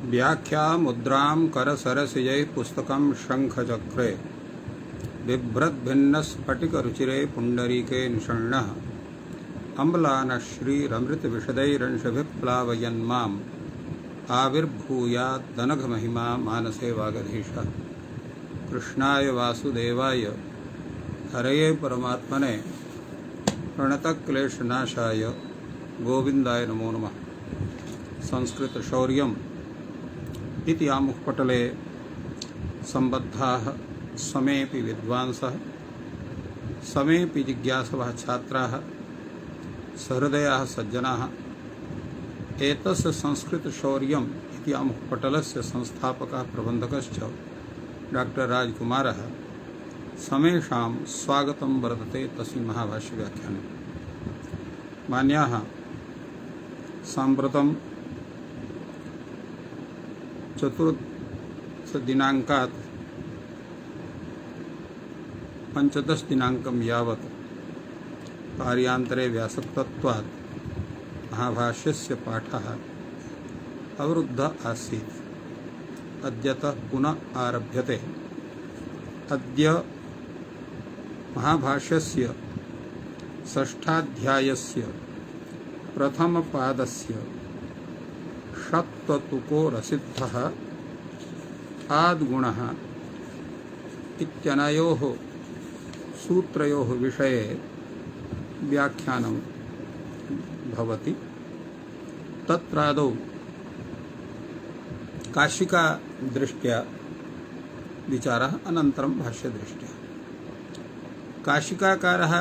व्याख्या मुद्रां करसरसिजै पुस्तकं शङ्खचक्रे बिभ्रद्भिन्नस्फटिकरुचिरे पुण्डरीके निषण्णः अम्लानश्रीरमृतविशदैरंशभिः प्लावयन्माम् आविर्भूयाद्दनघमहिमा मानसे वागधीशः। कृष्णाय वासुदेवाय हरये परमात्मने प्रणतक्लेशनाशाय गोविंदाय नमो नमः। संस्कृत शौर्यम् इति आमुखपटले सम्बद्धाः समेऽपि विद्वांसः समेऽपि जिज्ञासवः छात्राः सहृदयाः सज्जनाः एतस्य संस्कृत शौर्यम् इति आमुखपटलस्य संस्थापकः प्रबन्धकश्च डॉक्टर राजकुमारः समेषां स्वागतं वर्तते तस्मिन् महाभाष्यव्याख्याने। मान्याः, साम्प्रतं चतुर्थदिनाङ्कात् 15 दिनाङ्कं यावत् कार्यान्तरे व्यासक्तत्वात् महाभाष्यस्य पाठः अवरुद्धः आसीत्। अद्यतः पुनः आरभ्यते। अद्य महाभाष्यस्य षष्ठाध्यायस्य प्रथमपादस्य षत्वतुको रसिद्धः आद्गुणः इत्यनयोः सूत्रयोः विषये व्याख्यानं भवति। तत्रादौ काशिका दृष्ट्या विचारः, अनन्तरं भाष्यदृष्ट्या। काशिकाकारः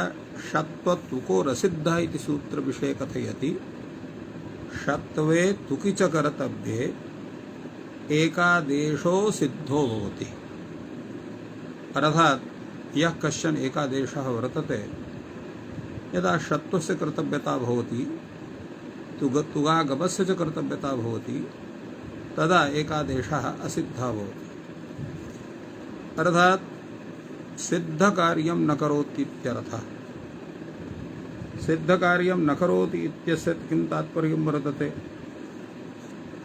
षत्वतुको रसिद्धः इति सूत्रविषये कथयति। षत्वे तुकि च कर्तव्ये एकादेशो सिद्धो भवति। अर्थात् यः कश्चन एकादेशः वर्तते, यदा षत्वस्य कर्तव्यता भवति, तुगागमस्य च कर्तव्यता भवति, तदा एकादेशः असिद्धः भवति। अर्थात् सिद्धकार्यं न करोति इत्यर्थः। सिद्धकार्यं न करोति इत्यस्य किं तात्पर्यं वर्तते?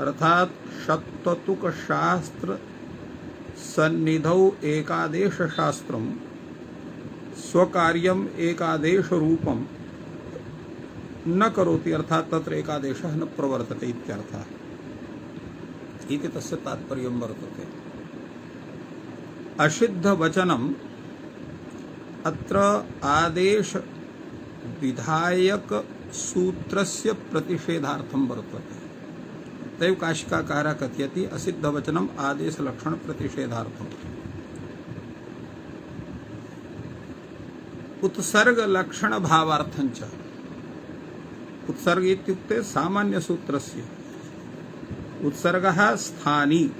अर्थात् षत्वतुकशास्त्र सन्निधौ एकादेशशास्त्रं स्वकार्यम् एकादेशरूपं न करोति, अर्थात् तत्र एकादेशः न प्रवर्तते इत्यर्थः। इति तस्य तात्पर्यं वर्तते। असिद्धवचनम् अत्र आदेश विधायक सूत्रस्य प्रतिषेधार्थं वर्तते। तैव काशिकाकारः कथयति असिद्धवचनम् आदेशलक्षण प्रतिषेधार्थम्। उत्सर्गलक्षण भावार्थञ्च। उत्सर्ग इत्युक्ते सामान्यसूत्रस्य उत्सर्गः स्थानी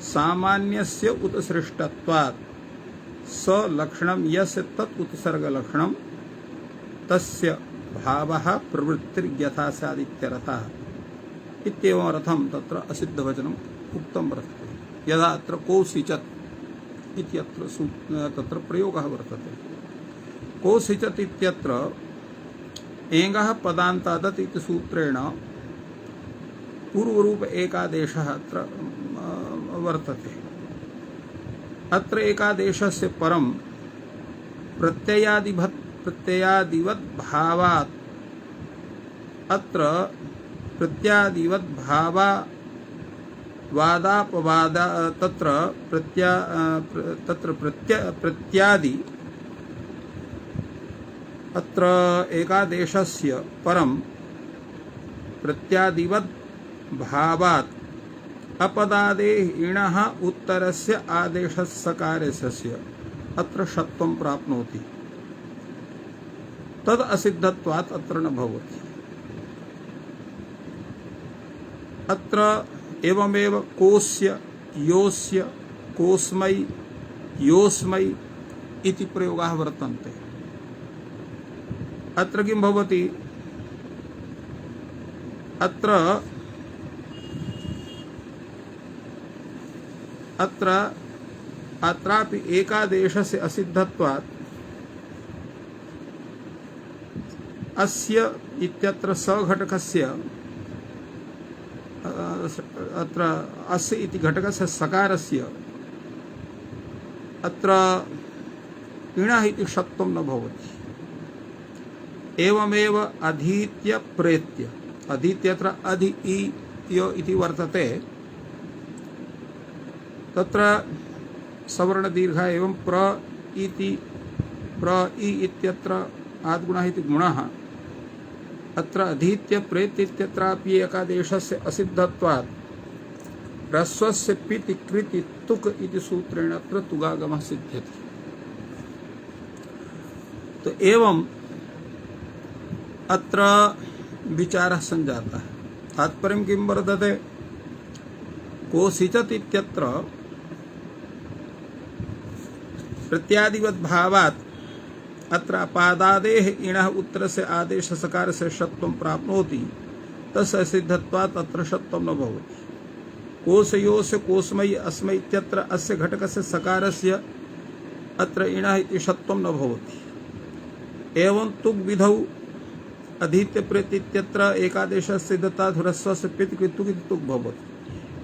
सामान्यस्य उत्सृष्टत्वात् स लक्षणं यस्य तत् उत्सर्गलक्षणं तस्य भावः प्रवृत्तिर्यथा स्यादित्यर्थः। इत्येवमर्थं तत्र असिद्धवचनम् उक्तं वर्तते। यदा अत्र कोऽसिचत् इत्यत्र तत्र प्रयोगः वर्तते। कोऽसिचत् इत्यत्र एङ्गः पदान्तादत् इति सूत्रेण पूर्वरूप एकादेशः अत्र वर्तते। अत्र एकादेशस्य परं प्रत्ययादिवत् भावात् अत्र प्रत्यादिवत् भावावादापवाद तत्र प्रत्यादि अत्र एकादेशस्य परं प्रत्यादिवत् भावात् अपदादेः इणः उत्तरस्य आदेशस्य सकारस्य अत्र षत्वं प्राप्नोति। तद् असिद्धत्वात् अत्र न भवति। अत्र एवमेव कोस्य योस्य कोस्मै योस्मै इति प्रयोगाः वर्तन्ते। अत्र किं भवति? अत्रापि एकादेशस्य असिद्धत्वात् अस्य इत्यत्र सघटकस्य अत्र अस्य इति घटकस्य सकारस्य अत्र इणः इति षत्वं न भवति। एवमेव अधीत्य प्रेत्य, अधीत्य अत्र अधि इयो इति वर्तते, तत्र सवर्णदीर्घ एवं प्र इ इत्यत्र आद्गुणः इति गुणः, अत्र अधीत्य प्रेत्य इत्यत्रापि एकादेशस्य असिद्धत्वात् ह्रस्वस्य पिति कृति तुक इति सूत्रेण अत्र तुगागमः सिद्ध्यति। तो एवं अत्र विचारः संजातः। तात्पर्यं किं वर्तते? कोसिचत् इत्यत्र प्रत्यादिवद्भावात् अत्र अपादादेः इणः उत्तरस्य आदेशसकारस्य षत्वं प्राप्नोति, तस्य सिद्धत्वात् अत्र षत्वं न भवति। कोशयोस्य कोस्मयि अस्मै इत्यत्र अस्य घटकस्य सकारस्य अत्र इणः इति षत्वं न भवति। एवं तुग् विधौ अधीत्य प्रेत्य इत्यत्र एकादेशस्य सिद्धत्वात् ह्रस्वस्य पिति कृति तुग् इति तुग् भवति।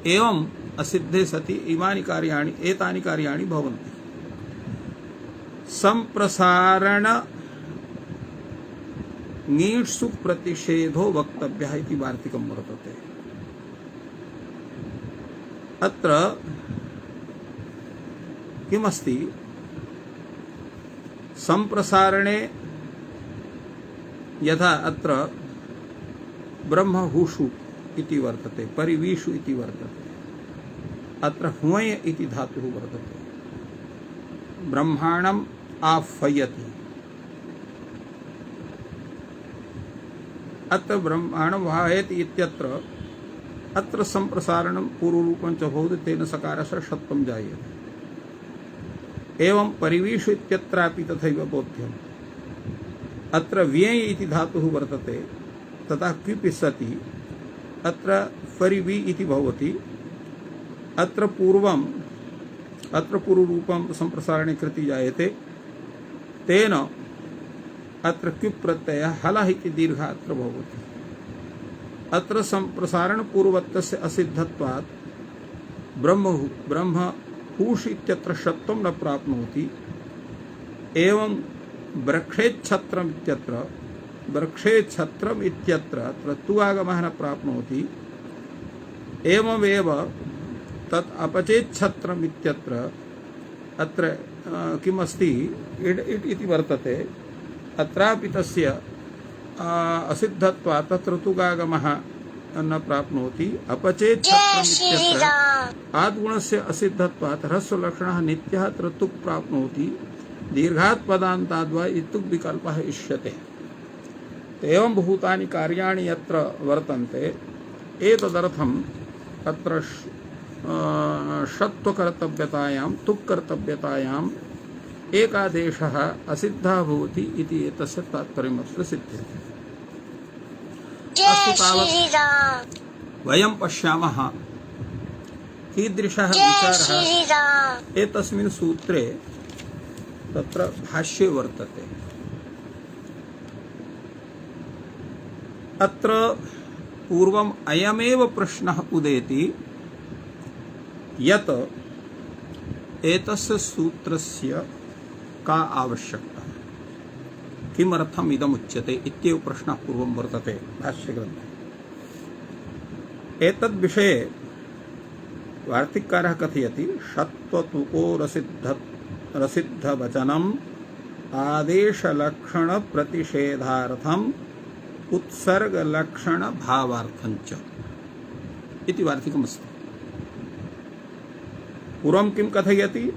एवं असिद्धे सति इमानि कार्याणि एतानि कार्याणि भवन्ति। संप्रसारण ङीषु प्रतिषेधो वक्तव्यः इति वार्तिकं वर्तते। अत्र किमस्ति? संप्रसारणे यथा अत्र ब्रह्महुषु इति वर्तते, परिवीषु इति वर्तते, अत्र हुंय इति धातुः वर्तते। ब्रह्माणम् आह्वयति, अत्र ब्रह्माणं वाहयति इत्यत्र अत्र संप्रसारणं पूर्वरूपं च भवति, तेन सकारस्य षत्वं जायते। एवं परिवीषु इत्यत्रापि तथैव बोध्यम्। अत्र व्यय इति धातुः वर्तते, तथा क्विपि सति अत्र परिवी इति भवति। अत्र पूर्वरूपं संप्रसारणे कृति जायते, तेन अत्र क्विप् प्रत्ययः हलः इति दीर्घः अत्र भवति। अत्र संप्रसारण पूर्वत्वस्य असिद्धत्वात् ब्रह्महूष इत्यत्र षत्वं न प्राप्नोति। एवं वृक्षेच्छत्रम् इत्यत्र अत्र तुगागमः न प्राप्नोति। एवमेव तत् अपचेच्छत्रम् इत्यत्र अत्र किमस्ति? इड् इति वर्तते, अत्रापि तस्य असिद्धत्वात् तत्र तुगागमः न प्राप्नोति। अपचेच्छत्रम् इत्यत्र आद्गुणस्य असिद्धत्वात् ह्रस्वलक्षणः नित्यः अत्र तुक् प्राप्नोति। दीर्घात् पदान्ताद्वा इत्युक् विकल्पः इष्यते। एवं भूतानि कार्याणि यत्र वर्तन्ते, एतदर्थम् अत्र षत्वकर्तव्यतायां तुक्कर्तव्यतायाम् एकादेशः असिद्धः भवति इति एतस्य तात्पर्यमत्र सिद्ध्यति। अस्तु, तावत् वयं पश्यामः कीदृशः विचारः एतस्मिन् सूत्रे तत्र भाष्ये वर्तते। अत्र पूर्वम् अयमेव प्रश्नः उदेति यत् एतस्य सूत्रस्य का आवश्यकता, किमर्थम् इदमुच्यते इत्येव प्रश्नः पूर्वं वर्तते भाष्यग्रन्थे। एतद्विषये वार्तिककारः कथयति, षत्वतुको रसिद्धवचनम् आदेशलक्षणप्रतिषेधार्थम् उत्सर्गलक्षणभावार्थञ्च इति वार्तिकमस्ति। पूर्वं किं कथयति?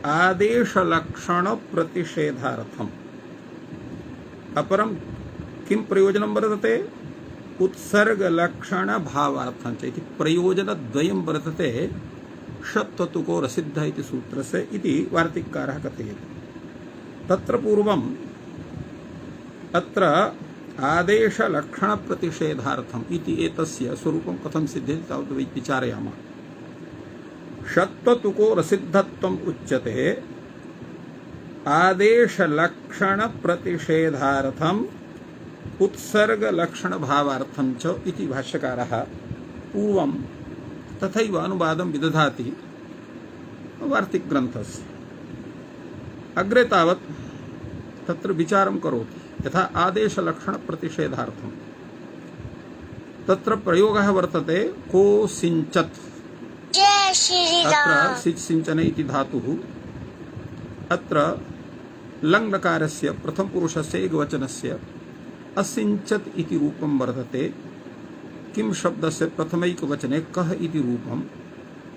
आदेशलक्षणप्रतिषेधार्थम्। अपरं किं प्रयोजनं वर्तते? उत्सर्गलक्षणभावार्थञ्च इति प्रयोजनद्वयं वर्तते षत्वतुको रसिद्ध इति सूत्रस्य इति वार्तिककारः कथयति। तत्र पूर्वम् अत्र आदेशलक्षणप्रतिषेधार्थम् इति एतस्य स्वरूपं कथं सिद्ध्यति तावत् विचारयामः। षत्वतुको रसिद्धत्वम् उच्यते आदेशलक्षणप्रतिषेधार्थम् उत्सर्गलक्षणभावार्थं च इति भाष्यकारः पूर्वं तथैव अनुवादं विदधाति वार्तिकग्रन्थस्य। अग्रे तावत् तत्र विचारं करोति, यथा आदेशलक्षणप्रतिषेधार्थं तत्र प्रयोगः वर्तते को सिञ्चत्। अत्र सिञ्चने इति धातुः अत्र लङ्लकारस्य प्रथमपुरुषस्य एकवचनस्य असिञ्चत् इति रूपं वर्तते। किं शब्दस्य प्रथमैकवचने कः इति रूपं,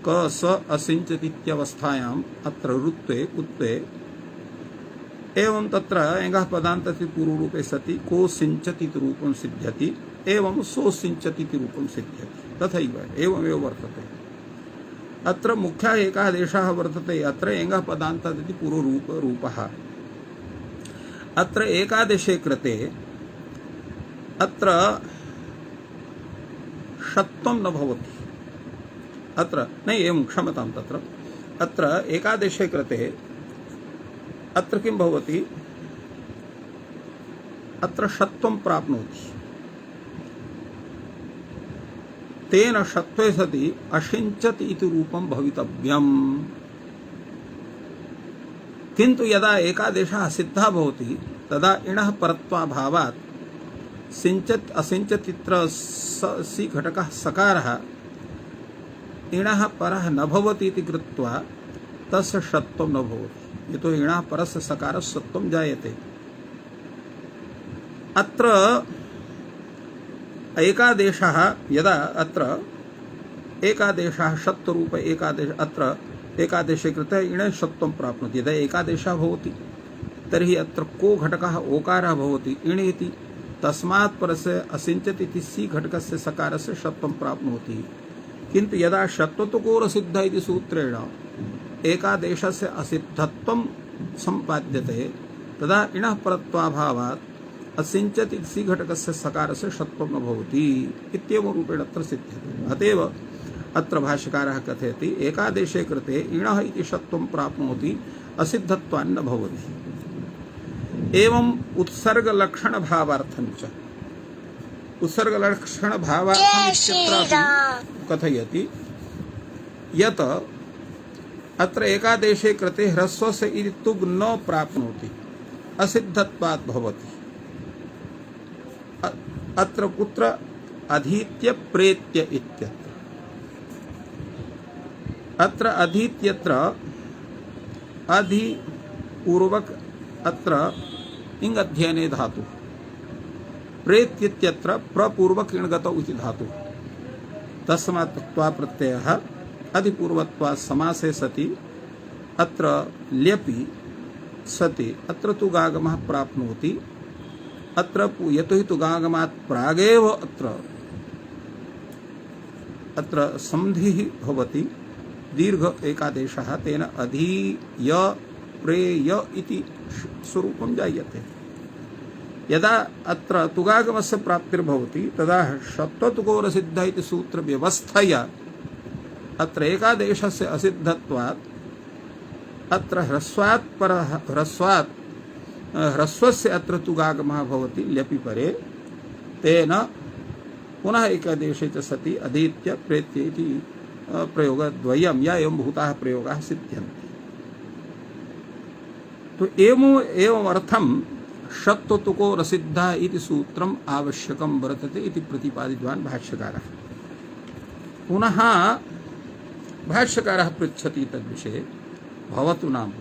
क स असिञ्चत् इत्यवस्थायाम् अत्र ऋत्वे उत्वे एवं तत्र एङ्गः पदान्तस्य पूर्वरूपे सति को सिञ्चत् इति रूपं सिद्ध्यति, एवं सो सिञ्चत् इति रूपं सिद्ध्यति। तथैव एवमेव वर्तते। अत्र मुख्यः एकः देशः वर्तते। अत्र एङ्गः पदान्तः इति पूर्वरूपः। अत्र एकादेशे कृते अत्र षत्वं न भवति। अत्र न एवं क्षमतां, तत्र अत्र एकादेशे कृते अत्र किं भवति, अत्र षत्वं प्राप्नोति। तेन षत्वे सति असिञ्चत् इति रूपं भवितव्यम्। किन्तु यदा एकादेशः सिद्धः भवति तदा इणः परत्वाभावात् सिञ्चत् असिञ्चत् इत्र सि घटकः सकारः इणः परः न भवति इति कृत्वा तस्य षत्वं न भवति। यतो इणः परस्य सकारस्य सत्वं जायते। अत्र एकादेशः यदा अत्र एकादेशः षत्वरूप एकादेश अत्र एकादेशे कृते इणे षत्वं प्राप्नोति। यदा एकादेशः भवति तर्हि अत्र को घटकः ओकारः भवति इण् इति, तस्मात् परस्य असिञ्चत् इति सि घटकस्य सकारस्य षत्वं प्राप्नोति। किन्तु यदा षत्वतुकोरसिद्ध इति सूत्रेण एकादेशस्य असिद्धत्वं सम्पाद्यते तदा इणः परत्वाभावात् असिञ्चत् इति सि घटकस्य सकारस्य षत्वं न भवति इत्येवं रूपेण अत्र सिद्ध्यते। अतएव अत्र भाष्यकारः कथयति एकादेशे कृते इणः इति षत्वं प्राप्नोति, असिद्धत्वान्न भवति। एवं उत्सर्गलक्षणभावार्थं च उत्सर्गलक्षणभावार्थम् इत्यत्रापि कथयति यत् अत्र एकादेशे कृते ह्रस्वस्य इति तुग् न प्राप्नोति, असिद्धत्वात् भवति। अत्र कुत्र अधीत्य प्रेत्य इत्यत्र अत्र अधीत्यत्र अधि पूर्वक अत्र इंग अध्ययने धातु, प्रेत्यत्र प्रपूर्वक इणगतौ इति धातु। तस्मात् त्वा प्रत्ययः अधिपूर्वत्वात् समासे सति अत्र ल्यपि सति अत्र तुगागमः प्राप्नोति। अत्र यतो हि तुगागमात् प्रागेव अत्र संधिः भवति, दीर्घ एकादेशः, तेन अधीय प्रेय इति स्वरूपं जायते। यदा अत्र तुगागमस्य प्राप्तिर्भवति तदा षत्वतुकोरसिद्ध इति सूत्रव्यवस्थया अत्र एकादेशस्य असिद्धत्वात् अत्र ह्रस्वस्य अत्र तुगागमः भवति ल्यपि परे, तेन पुनः एकादेशे च सति अधीत्य प्रेत्य इति प्रयोगद्वयं या एवं भूताः प्रयोगाः सिद्ध्यन्ति। तो एवं अर्थं षत्वतुकोरसिद्धः इति सूत्रम् आवश्यकं वर्तते इति प्रतिपादितवान् भाष्यकारः। पुनः भाष्यकारः पृच्छति तद्विषये, भवतु नाम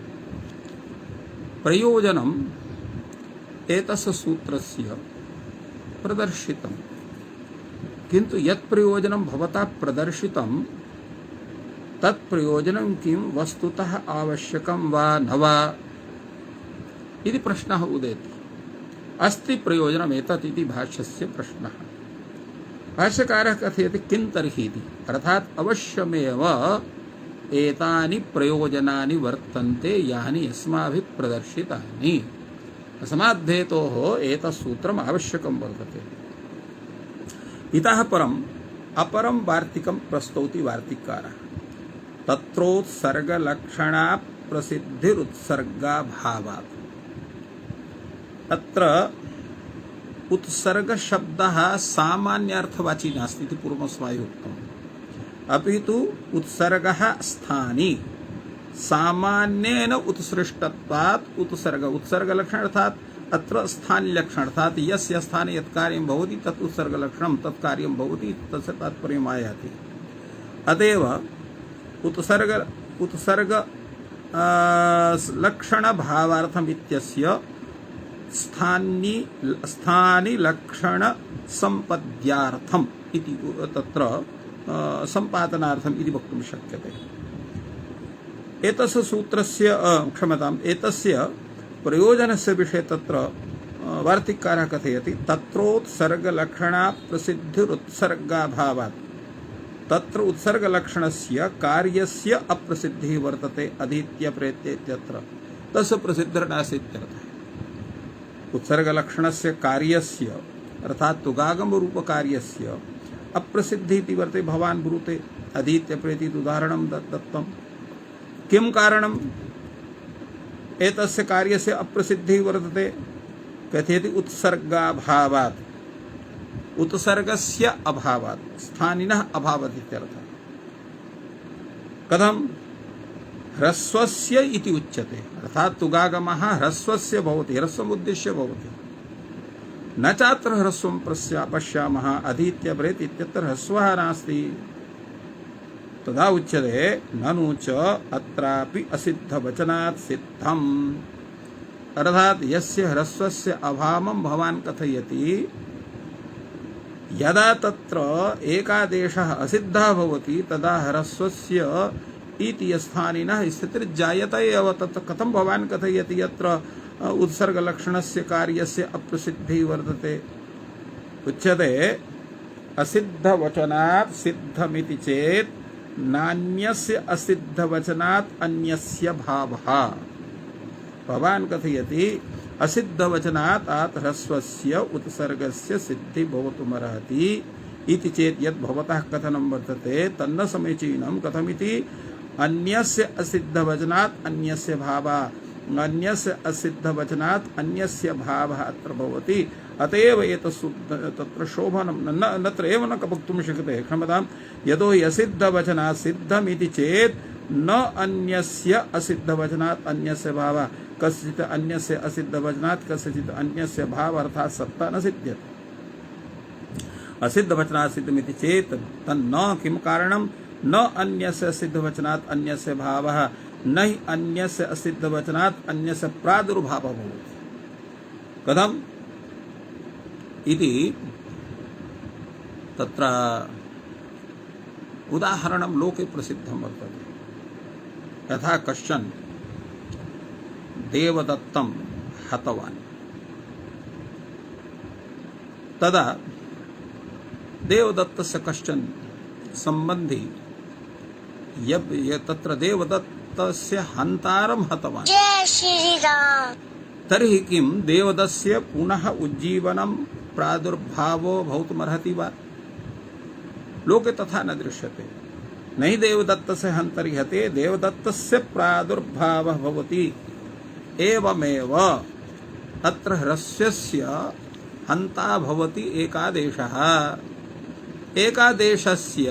प्रयोजनम् एतस्य सूत्रस्य प्रदर्शितं, किन्तु यत् प्रयोजनं भवता प्रदर्शितं तत् प्रयोजनं किं वस्तुतः आवश्यकं वा न वा इति प्रश्नः उदेति। अस्ति प्रयोजनम् एतत् इति भाष्यस्य प्रश्नः। भाष्यकारः कथयति किं तर्हि इति, अर्थात् अवश्यमेव एतानि प्रयोजनानि वर्तन्ते यानि अस्माभिः प्रदर्शितानि। तस्माद्धेतोः एतत् सूत्रम् आवश्यकं वर्तते। इतः परम् अपरं वार्तिकं प्रस्तौति वार्तिककारः, तत्रोत्सर्गलक्षणा प्रसिद्धिरुत्सर्गाभावात्। अत्र उत्सर्ग शब्दः सामान्यार्थवाची नास्ति इति पूर्वमस्माभिः उक्तम्। अपि तु उत्सर्गः स्थानी सामान्येन उत्सृष्टत्वात् उत्सर्ग उत्सर्गलक्षण अर्थात अत्र स्थानिलक्षण अर्थात यस्य स्थाने यत् कार्यं भवति तत् उत्सर्गलक्षणं तत् कार्यं भवति तस्य तात्पर्यम् आयाति। अतएव उत्सर्ग लक्षण भावार्थम इत्यस्य स्थानि लक्षण संपद्यार्थम इति तत्र संपादनार्थम इति वक्तुं शक्यते। एतस्य सूत्रस्य क्षम्यताम् एतस्य प्रयोजनस्य विषये तत्र वार्तिककारः कथयति तत्रोत्सर्गलक्षणात् प्रसिद्धिरुत्सर्गाभावात् तत्र उत्सर्गलक्षणस्य कार्यस्य अप्रसिद्धिः वर्तते अधीत्य प्रेत्य इत्यत्र तस्य प्रसिद्धिर्नासीत्यर्थः। उत्सर्गलक्षणस्य कार्यस्य अर्थात् तुगागमरूपकार्यस्य अप्रसिद्धिः इति वर्तते। भवान् ब्रूते अधीत्य प्रेति उदाहरणं दत्तम्। किं कारणम् एतस्य कार्यस्य अप्रसिद्धिः वर्तते? कथयति उत्सर्गाभावात् उत्सर्गस्य अभावात् स्थानिनः अभावात् इत्यर्थः। कथं? ह्रस्वस्य इति उच्यते अर्थात् तुगागमः ह्रस्वस्य भवति ह्रस्वमुद्दिश्य भवति न चात्र ह्रस्वं पश्यामः अधीत्य प्रेत इत्यत्र ह्रस्वः नास्ति। तदा उच्यते ननु च अत्रापि असिद्धवचनात् सिद्धम् अर्थात् यस्य ह्रस्वस्य अभावं भवान् कथयति यदा तत्र एकादेशः असिद्धः भवति तदा ह्रस्वस्य इति स्थानिनः स्थितिर्जायते एव। तत्र कथं भवान् कथयति यत्र उत्सर्गलक्षणस्य कार्यस्य अप्रसिद्धिः वर्तते? उच्यते असिद्धवचनात् सिद्धमिति चेत् नान्यस्य असिद्धवचनात् अन्यस्य भावः। भवान् कथयति असिद्धवचनात् ह्रस्वस्य उत्सर्गस्य सिद्धि भवितुमर्हति इति चेत् यद् भवतः कथनं वर्तते तन्न समीचीनं। कथमिति? अन्यस्य असिद्धवचनात् अन्यस्य भावः अन्यस्य असिद्धवचनात् अन्यस्य भावः अत्र भवति। अतएव तत्र शोभनं नत्र एव न वक्तुं शक्यते। क्षम्यताम् यतोहि असिद्धवचनात् सिद्धमिति चेत् न अन्यस्य असिद्धवचनात् अन्यस्य भावः कस्यचित् अन्यस्य असिद्धवचनात् कस्यचित् अन्यस्य भावः अर्थात् सत्ता न सिद्ध्यति। असिद्धवचनात् सिद्धमिति चेत् तन्न किं कारणं? न अन्यस्य असिद्धवचनात् अन्यस्य भावः न हि अन्यस्य असिद्धवचनात् अन्यस्य प्रादुर्भावः भवति। कथम् इति तत्र उदाहरणं लोके प्रसिद्धं वर्तते। यथा कश्चन देवदत्तं हतवान् तदा देवदत्तस्य कश्चन सम्बन्धी तत्र देवदत्तस्य हन्तारं हतवान्। जय श्रीराम। तर्हि किं देवदत्तस्य पुनः उज्जीवनं प्रादुर्भावो भवितुमर्हति वा? लोके तथा न दृश्यते। नहि देवदत्तस्य हन्तर्ह्यते देवदत्तस्य प्रादुर्भावः भवति। एवमेव अत्र ह्रस्वस्य हन्ता भवति एकादेशः। एकादेशस्य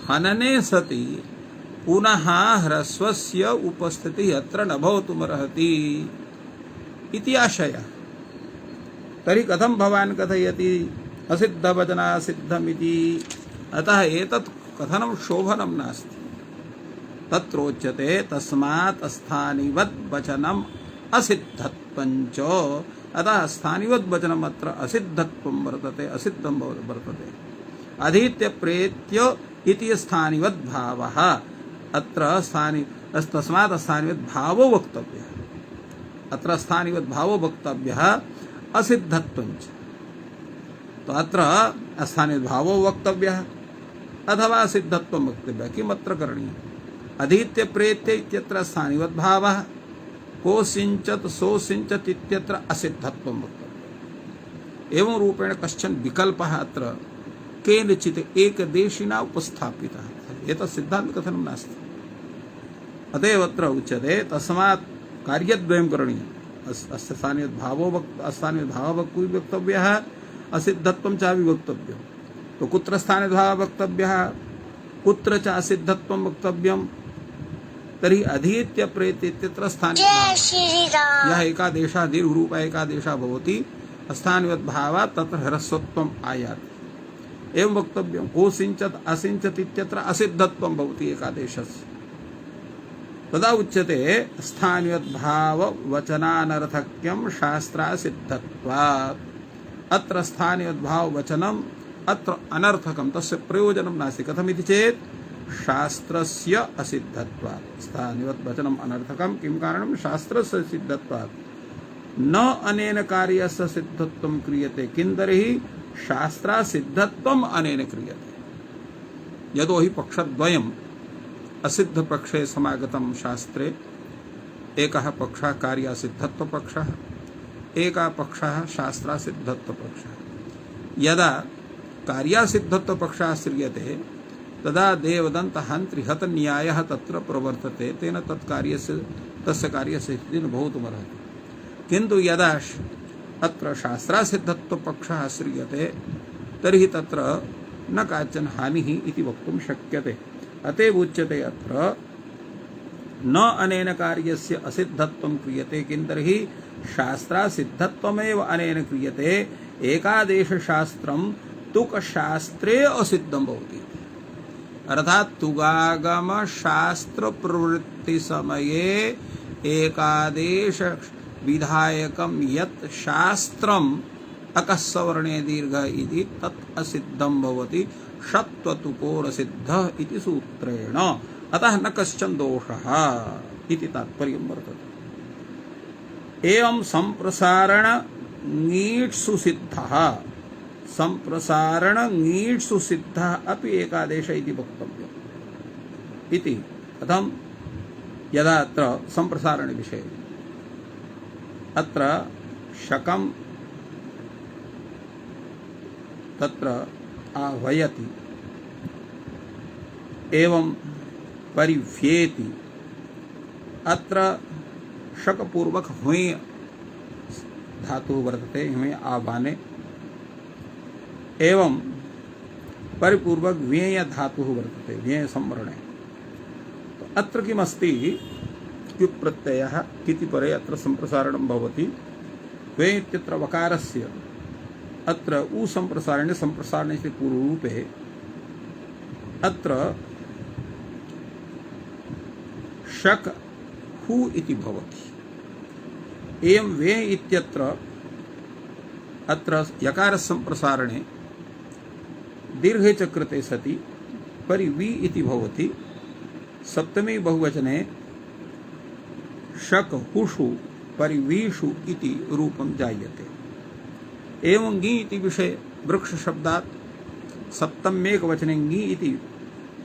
हनने सति पुनः ह्रस्वस्य उपस्थितिः अत्र न भवितुमर्हति इति आशयः। तर्हि कथं भवान् कथयति असिद्धवचनात् सिद्धमिति? अतः एतत् कथनं शोभनं नास्ति। तत्रोच्यते तस्मात् स्थानिवद् वचनम् असिद्धत्वञ्च। अतः स्थानिवद् वचनम् अत्र असिद्धत्वं वर्तते असिद्धं वर्तते। अधीत्य प्रेत्य इति स्थानिवद् भावः अत्र तस्मात् स्थानिवद् भावो वक्तव्यः। अत्र स्थानिवद् भावो वक्तव्यः असिद्धत्वञ्च। तो अत्र स्थानिवद् भावो वक्तव्यः अथवा सिद्धत्वं वक्तव्यः। किमत्र करणीयम्? अधीत्य प्रेत्य इत्यत्र स्थानिवद् भावः कोसिञ्चत् सोसिञ्चत् इत्यत्र असिद्धत्वं वक्तव्यम्। एवं रूपेण कश्चन विकल्पः अत्र केनचित् एकदेशिना उपस्थापितः। एतत् सिद्धान्तकथनं नास्ति। अतएव अत्र उच्यते तस्मात् कार्यद्वयं करणीयम्। स्थानीयभावो वक्तव्यः असिद्धत्वं च विवक्तव्यं। तो कुत्र स्थानीयभावः वक्तव्यः, कुत्र च असिद्धत्वं वक्तव्यं, तर्हि अधीत्य प्रेत इत्यत्र स्थानीयभावः। यः एकादेशः दीर्घरूपः एकादेशः भवति स्थानीयभावात् तत्र ह्रस्वत्वम् आयाति। एवं वक्तव्यं। कोसिञ्चत् असिञ्चत् इत्यत्र असिद्धत्वं भवति एकादेशस्य। तदा उच्यते स्थानीयद्भाववचनानर्थक्यं शास्त्रासिद्धत्वात्। अत्र स्थानीयद्भाववचनम् अत्र अनर्थकं, तस्य प्रयोजनं नास्ति। कथमिति चेत् शास्त्रस्य असिद्धत्वात्। स्थानीयवचनम् अनर्थकं, किं कारणं? शास्त्रस्य सिद्धत्वात्। न अनेन कार्यस्य सिद्धत्वं क्रियते, किं तर्हि शास्त्रासिद्धत्वम् अनेन क्रियते। यतो हि पक्षद्वयम् असिद्ध पक्षे समागतं शास्त्रे। एकः पक्षः कार्यासिद्धत्व पक्षः, एकः पक्षः शास्त्रासिद्धत्व पक्षः। यदा कार्यासिद्धत्व पक्षः श्रियते तदा देवदन्तहन्त्रिहत न्यायः तत्र प्रवर्तते, तेन तस्य कार्यस्य सिद्धिः न भवितुमर्हति। किन्तु यदा अत्र शास्त्रासिद्धत्व पक्षः श्रियते तर्हि तत्र न काचन हानिः इति वक्तुं शक्यते। अतएव उच्यते अत्र न अनेन कार्यस्य असिद्धत्वं क्रियते, किं तर्हि शास्त्रासिद्धत्वमेव अनेन क्रियते। एकादेशशास्त्रं तुकशास्त्रे असिद्धं भवति। अर्थात् तुगागम शास्त्र प्रवृत्ति समये एकादेश विधायकं यत् शास्त्रम् अकस्सवर्णे दीर्घ इति तत् असिद्धं भवति षत्वतुकोरसिद्धः इति सूत्रेण। अतः न कश्चन दोषः इति तात्पर्यं वर्तते। एवं संप्रसारण ङीट्सु सिद्धः, संप्रसारण ङीट्सु सिद्धः अपि एकादेश इति वक्तव्यम् इति। कथं? यदा अत्र संप्रसारण विषये अत्र शकं तत्र आह्वयति एवं परिव्येति। अत्र शकपूर्वक हुए धातुः वर्तते, हुए आह्वाने, एवं परिपूर्वक व्येय धातुः वर्तते, व्येय संवरणे। तो अत्र किमस्ति? क्युक् प्रत्ययः किति परे अत्र संप्रसारणं भवति। वे इत्यत्र वकारस्य अत्र उ संप्रसारणे संप्रसारणे इति पूर्वरूपे अत्र शक हु इति भवति। एवं वे इत्यत्र अत्र यकार संप्रसारणे दीर्घे च कृते सति परिवि इति भवति। सप्तमी बहुवचने शक हुषु परिवीषु इति रूपं जायते। एवं ङी इति विषये वृक्ष शब्दात् सप्तम्येक वचने ङी इति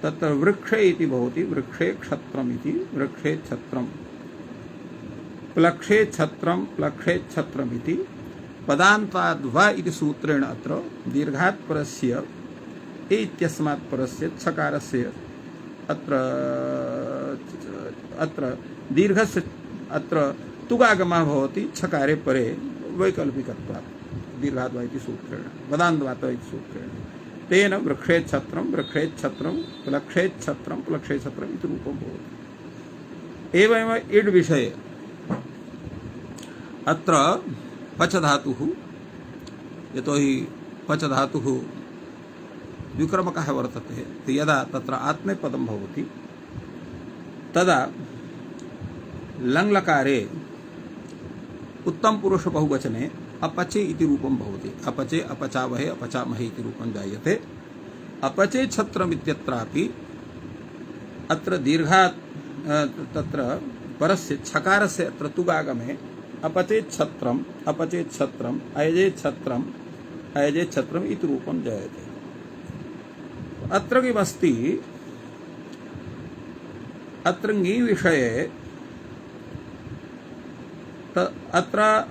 तत्र वृक्षे इति भवति। वृक्षे क्षत्रम् इति, वृक्षे छत्रम्, प्लक्षे छत्रम्, प्लक्षे छत्रम् इति। पदान्ताद्वा इति सूत्रेण अत्र दीर्घात् परस्य ए इत्यस्मात् परस्य छकारस्य अत्र दीर्घस्य अत्र तुगागमः भवति छकारे परे वैकल्पिकत्वात् दीर्घाद्वा इति सूत्रेण, पदान्त्वा इति सूत्रेण। तेन वृक्षेच्छत्रं वृक्षेच्छत्रं प्लक्षेच्छत्रं प्लक्षेच्छत्रम् इति रूपं भवति। एवमेव इड् विषये अत्र पच धातुः, यतोहि पच धातुः विक्रमकः वर्तते, यदा तत्र आत्मनेपदं भवति तदा लङ्लकारे उत्तम पुरुष बहुवचने अपचे इति रूपं भवति। अपचे अपचावहे अपचामहे इति रूपं जायते। अपचे छत्रम् इत्यत्रापि अत्र दीर्घात् तत्र परस्य छकारस्य अत्र तुगागमे अपचे छत्रम् अयजे छत्रम् इति रूपं जायते। अत्र किमस्ति? अत्र ङी विषये अत्र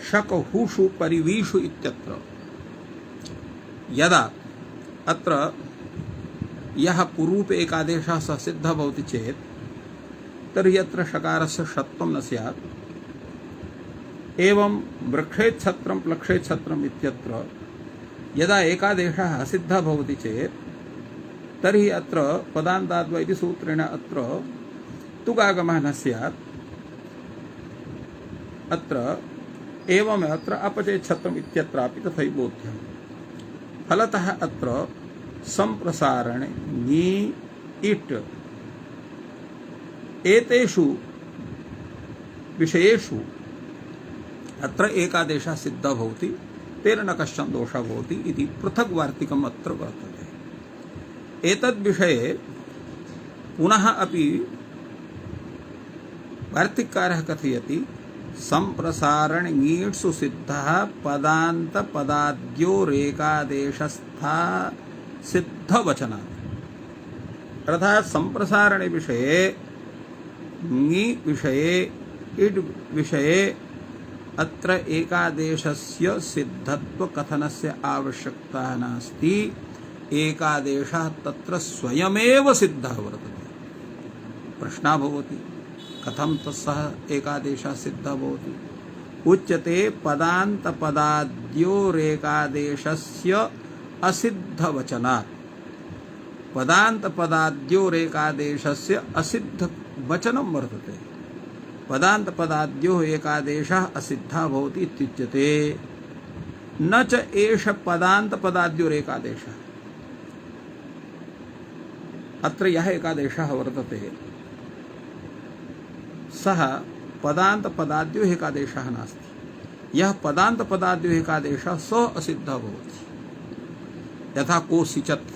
शक हुषु परिवीषु इत्यत्र यदा अत्र यः पूर्वूप एकादेशः सः सिद्धः भवति चेत् तर्हि अत्र षकारस्य षत्वं न स्यात्। एवं वृक्षेत् छत्रं प्लक्षेत् छत्रम् इत्यत्र यदा एकादेशः असिद्धः भवति चेत् तर्हि अत्र पदान्ताद्वा इति सूत्रेण अत्र तुगागमः न स्यात्। अत्र एवं अत्र अपचेत् छत्रम् इत्यत्रापि तथैव बोध्यम्। फलतः अत्र संप्रसारणे नी इट् एतेषु विषयेषु अत्र एकादेशः सिद्धः भवति, तेन न कश्चन दोषः भवति इति पृथक् वार्तिकम् अत्र वर्तते। एतद् विषये पुनः अपि वार्तिककारः कथयति संप्रसारण ङीट्सु सिद्धः पदान्त पदाद्योरेकादेशस्था सिद्धवचनात्। अर्थात् संप्रसारण विषये ङी विषये इड् विषये अत्र एकादेशस्य सिद्धत्व कथनस्य आवश्यकता नास्ति। एकादेशः तत्र स्वयमेव सिद्धः वर्तते। प्रश्नः भवति कथं तस्सः एकादेशः सिद्धः भवति? उच्यते पदान्त पदाद्योरेकादेशस्य असिद्धवचनात्। पदान्त पदाद्योरेकादेशस्य असिद्धवचनं वर्तते। पदान्त पदाद्योः एकादेशः असिद्धः भवति इत्युच्यते। न च एष पदान्त पदाद्योरेकादेशः। अत्र यः एकादेशः वर्तते सः पदान्त पदाद्योः एकादेशः नास्ति। यः पदान्त पदाद्योः एकादेशः सः असिद्धः भवति। यथा कोसिचत्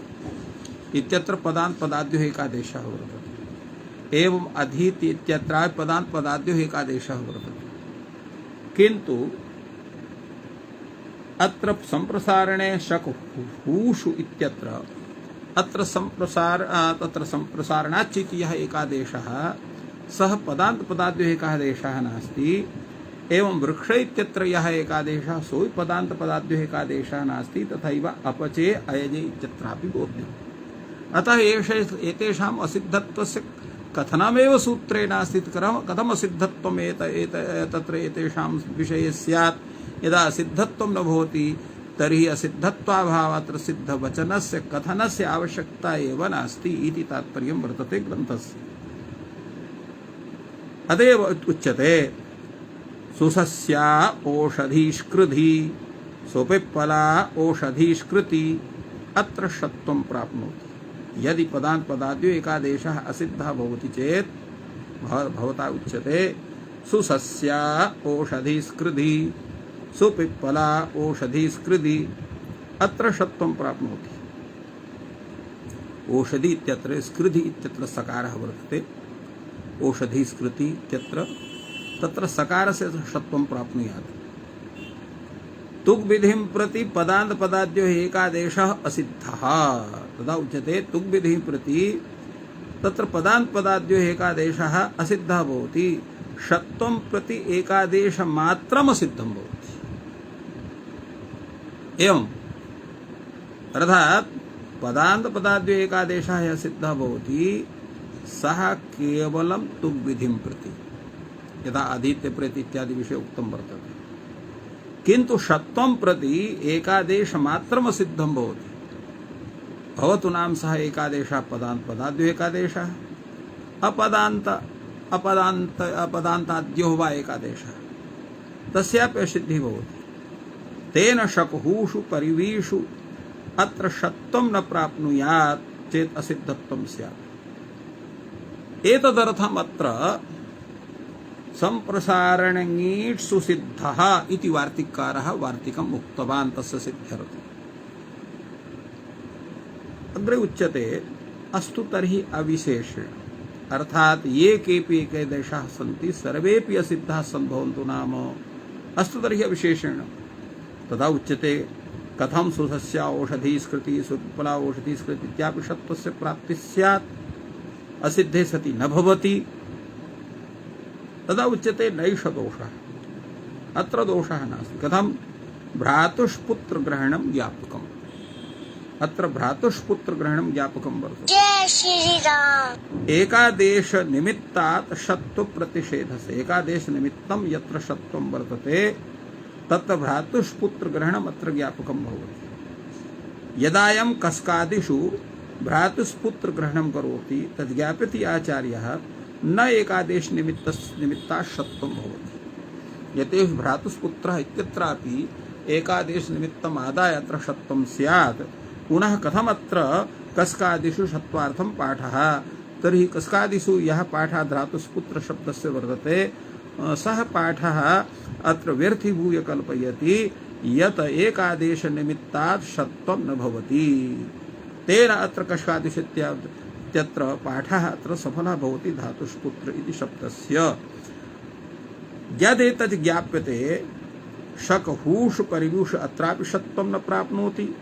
इत्यत्र पदान्त पदाद्योः एकादेशः वर्तते। एवं अधीति इत्यत्र पदान्त पदाद्योः एकादेशः वर्तते। किन्तु अत्र संप्रसारणे शक हूषु इत्यत्र अत्र संप्रसारणाच्च इति यः एकादेशः सः पदान्त पदाद्योः एकादेशः नास्ति। एवं वृक्ष इत्यत्र यः एकादेशः सोऽपि पदान्त पदाद्योः एकादेशः नास्ति। तथैव अपचे अयजे इत्यत्रापि बोध्यम्। अतः एतेषाम् असिद्धत्वस्य कथनमेव सूत्रे नास्ति। कथम् असिद्धत्वम् तत्र एतेषां विषये स्यात्? यदा असिद्धत्वं न भवति तर्हि असिद्धत्वाभावात् सिद्धवचनस्य कथनस्य आवश्यकता एव नास्ति इति तात्पर्यं वर्तते ग्रन्थस्य। अतएव उच्यते सुसस्या ओषधीष्कृधि सोपिप्पला ओषधीष्कृति अत्र षत्वं प्राप्नोति। यदि पदान्त पदाद्यो एकादेशः असिद्धः भवति चेत् भवता उच्यते सुसस्या ओषधीस्कृधि सुपिप्पला ओषधीस्कृधि अत्र षत्वं प्राप्नोति। ओषधि इत्यत्र स्कृधि इत्यत्र सकारः वर्तते। ओषधीस्कृति इत्यत्र तत्र सकारस्य षत्वं प्राप्नुयात्। तुग् विधिं प्रति पदान्त पदाद्योः एकादेशः असिद्धः तदा उच्यते तुग् विधिं प्रति तत्र पदान्त पदाद्योः एकादेशः असिद्धः भवति। षत्वं प्रति एकादेशमात्रम् असिद्धं भवति। एवम् अर्थात् पदान्त पदाद्योः एकादेशः यः सिद्धः भवति सः केवलं तुग् विधिं प्रति, यथा आदित्य प्रति इत्यादि विषये उक्तं वर्तते। किन्तु षत्वं प्रति एकादेशमात्रम् असिद्धं भवति। भवतु नाम सः एकादेशः पदान्त पदाद्योः एकादेशः अपदान्ताद्योः वा एकादेशः तस्यापि असिद्धिः भवति। तेन शकहूषु परिवीषु अत्र षत्वं न प्राप्नुयात् चेत् असिद्धत्वं स्यात्। एतदर्थम् अत्र संप्रसारणङीट्सु सिद्धः इति वार्तिककारः वार्तिकम् उक्तवान् तस्य सिद्ध्यर्थम्। अग्रे उच्यते अस्तु तर्हि अविशेषेण अर्थात् ये केऽपि एकादेशाः सन्ति सर्वेऽपि असिद्धाः सम्भवन्तु नाम अस्तु तर्हि अविशेषेण। तदा उच्यते कथं सुसस्या ओषधीस्कृति सुपिप्पला ओषधीस्कृति इत्यापि षत्वस्य प्राप्तिः स्यात् असिद्धे सति न भवति। तदा उच्यते नैष दोषः अत्र दोषः नास्ति। कथं भ्रातुष्पुत्रग्रहणं ज्ञापकम्। अत्र भ्रातुष्पुत्र ग्रहणं ज्ञापकं वर्तते। जय श्री राम। एकादेश निमित्तात् शत्व प्रतिषेधस्य एकादेश निमित्तं यत्र शत्वं वर्तते तत्र भ्रातुष्पुत्र ग्रहणम् अत्र ज्ञापकं भवति। यदायं कस्कादिषु भ्रातुष्पुत्र ग्रहणं करोति तद् ज्ञापयति आचार्यः न एकादेश निमित्तात् शत्वं भवति। यते भ्रातुष्पुत्रः इत्यत्रापि एकादेश निमित्तम् आदाय अत्र शत्वं स्यात्। पुनः कथमत्र कस्कादिषु शत्वार्थं पाठः? तर्हि कस्कादिषु यः पाठः धातुस्पुत्र शब्दस्य वर्तते सः पाठः अत्र व्यर्थीभूय कल्पयति यत् एकादेश निमित्तात् शत्वं न भवति। तेन अत्र कस्कादिषु इत्यत्र पाठः अत्र सफलः भवति धातुस्पुत्र इति शब्दस्य। यदेतत् ज्ञाप्यते शक हूष परिभूष अत्रापि शत्वं न प्राप्नोति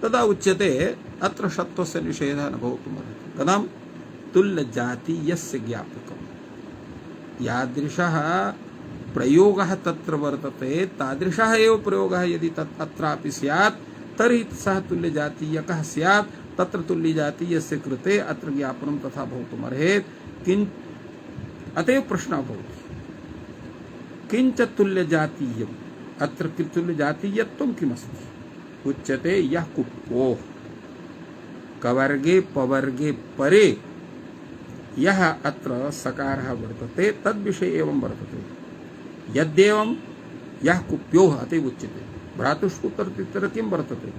तदा उच्यते अत्र शत्वस्य निषेधः न भवितुमर्हति। कथं? तुल्यजातीयस्य ज्ञापकम्। यादृशः प्रयोगः तत्र वर्तते तादृशः एव प्रयोगः यदि तत् अत्रापि स्यात् तर्हि सः तुल्यजातीयकः स्यात्। तत्र तुल्यजातीयस्य कृते अत्र ज्ञापनं तथा भवितुमर्हेत्। अतएव प्रश्नः भवति किञ्च तुल्यजातीयम् अत्र तुल्यजातीयत्वं किमस्ति? उच्यते यः कुप्पोः कवर्गे पवर्गे परे यः अत्र सकारः वर्तते तद्विषये एवं वर्तते। यद्येवं यः कुप्योः अतएव उच्यते। भ्रातुष्पुत्र इत्यत्र किं वर्तते?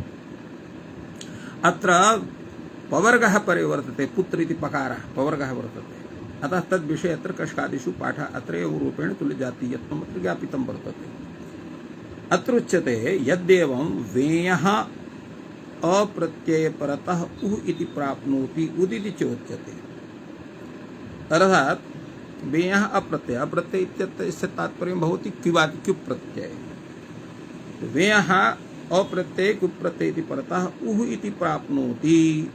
अत्र पवर्गः परे वर्तते। पुत्र इति पकारः पवर्गः वर्तते। अतः तद्विषये अत्र कस्कादिषु पाठः अत्र एव रूपेण तुल्यजातीयत्वम् अत्र ज्ञापितं वर्तते। अत्र उच्यते यद्येवं वेयः अप्रत्ययपरतः उः इति प्राप्नोति उदिति चोच्यते। अर्थात् वेयः अप्रत्यय अप्रत्यय इत्यस्य तात्पर्यं भवति क्युवाति क्युप् प्रत्यय। वेयः अप्रत्यय क्युप् प्रत्यय इति परतः उः इति प्राप्नोति।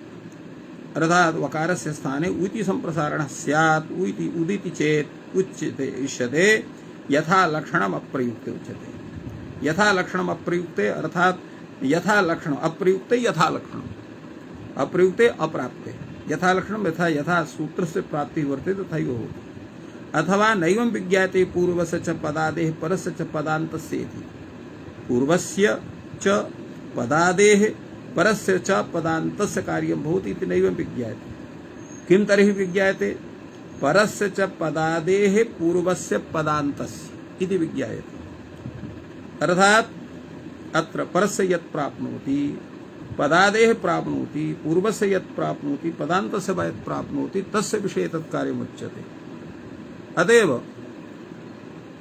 अर्थात् वकारस्य स्थाने उति संप्रसारणः स्यात्। उति उदिति चेत् उच्यते इष्यते यथा लक्षणम् अप्रयुक्ते उच्यते। यथा लक्षणम् अप्रयुक्ते अर्थात् यथा लक्षणम् अप्रयुक्ते यथा लक्षणम् अप्रयुक्ते अप्राप्ते यथा लक्षणं यथा यथा सूत्रस्य प्राप्तिः वर्तते तथैव भवति। अथवा नैवं विज्ञाते पूर्वस्य च पदादेः परस्य च पदान्तस्य इति। पूर्वस्य च पदादेः परस्य च पदान्तस्य कार्यं भवति इति नैवं विज्ञाते। किं तर्हि विज्ञाते? परस्य च पदादेः पूर्वस्य पदान्तस्य इति विज्ञायते। अर्थात् अत्र परस्य यत् प्राप्नोति पदादेः प्राप्नोति पूर्वस्य यत् प्राप्नोति पदान्तस्य यत् प्राप्नोति तस्य विषये तत् कार्यमुच्यते। अतएव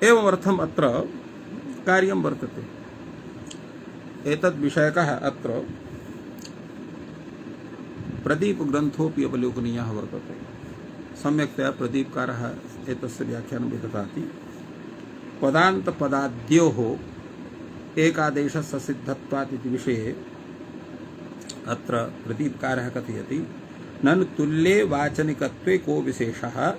एवमर्थम् अत्र कार्यं वर्तते। एतद् विषयकः अत्र प्रदीपग्रन्थोऽपि अवलोकनीयः वर्तते। सम्यक्तया प्रदीपकारः एतस्य व्याख्यानं विदधाति। पदान्तपदाद्योः एकादेशस्य सिद्धत्वात् इति विषये अत्र प्रदीपकारः कथयति ननु तुल्ये वाचनिकत्वे को विशेषः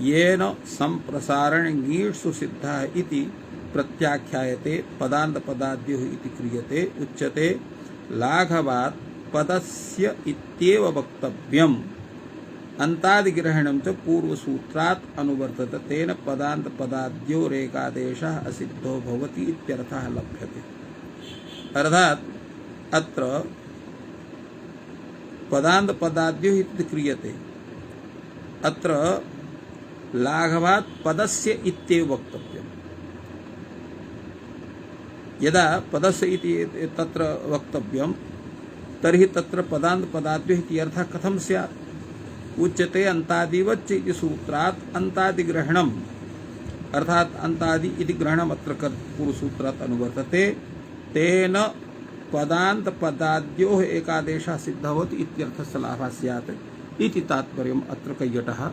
येन संप्रसारणङीषु सिद्धः इति प्रत्याख्यायते पदान्तपदाद्योः इति क्रियते। उच्यते लाघवात् पदस्य इत्येव वक्तव्यम् अन्तादिग्रहणं च पूर्वसूत्रात् अनुवर्तते तेन पदान्तपदाद्योरेकादेशः असिद्धो भवति इत्यर्थः लभ्यते। अर्थात् अत्र पदान्तपदाद्योः इति क्रियते। अत्र लाघवात् पदस्य इत्येव वक्तव्यम्। यदा पदस्य इति तत्र वक्तव्यं तर्हि तत्र पदान्तपदाद्योः इति अर्थः कथं स्यात्? उच्यते अन्तादिवच्च इति सूत्रात् अन्तादिग्रहणम् अर्थात् अन्तादि इति ग्रहणम् अत्र पूर्वसूत्रात् अनुवर्तते। तेन पदान्तपदाद्योः एकादेशः सिद्धः भवति इत्यर्थस्य लाभः स्यात् इति तात्पर्यम् अत्र कैयटः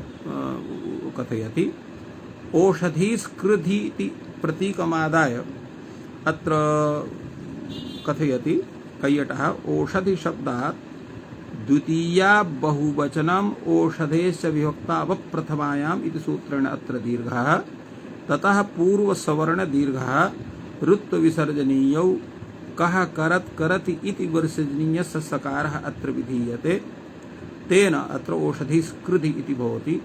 कथयति। ओषधीस्कृधि इति प्रतीकमादाय अत्र कथयति कैयटः ओषधि शब्दात् द्वितीया बहुवचनम् ओषधेस्य विभक्ता अवप्रथमायाम् इति सूत्रेण अत्र दीर्घः ततः पूर्वसवर्ण दीर्घः ऋत्वविसर्जनीयौ कः करत् करति इति विसर्जनीयस्य सकारः अत्र विधीयते तेन अत्र ओषधिस्कृधि इति भवति।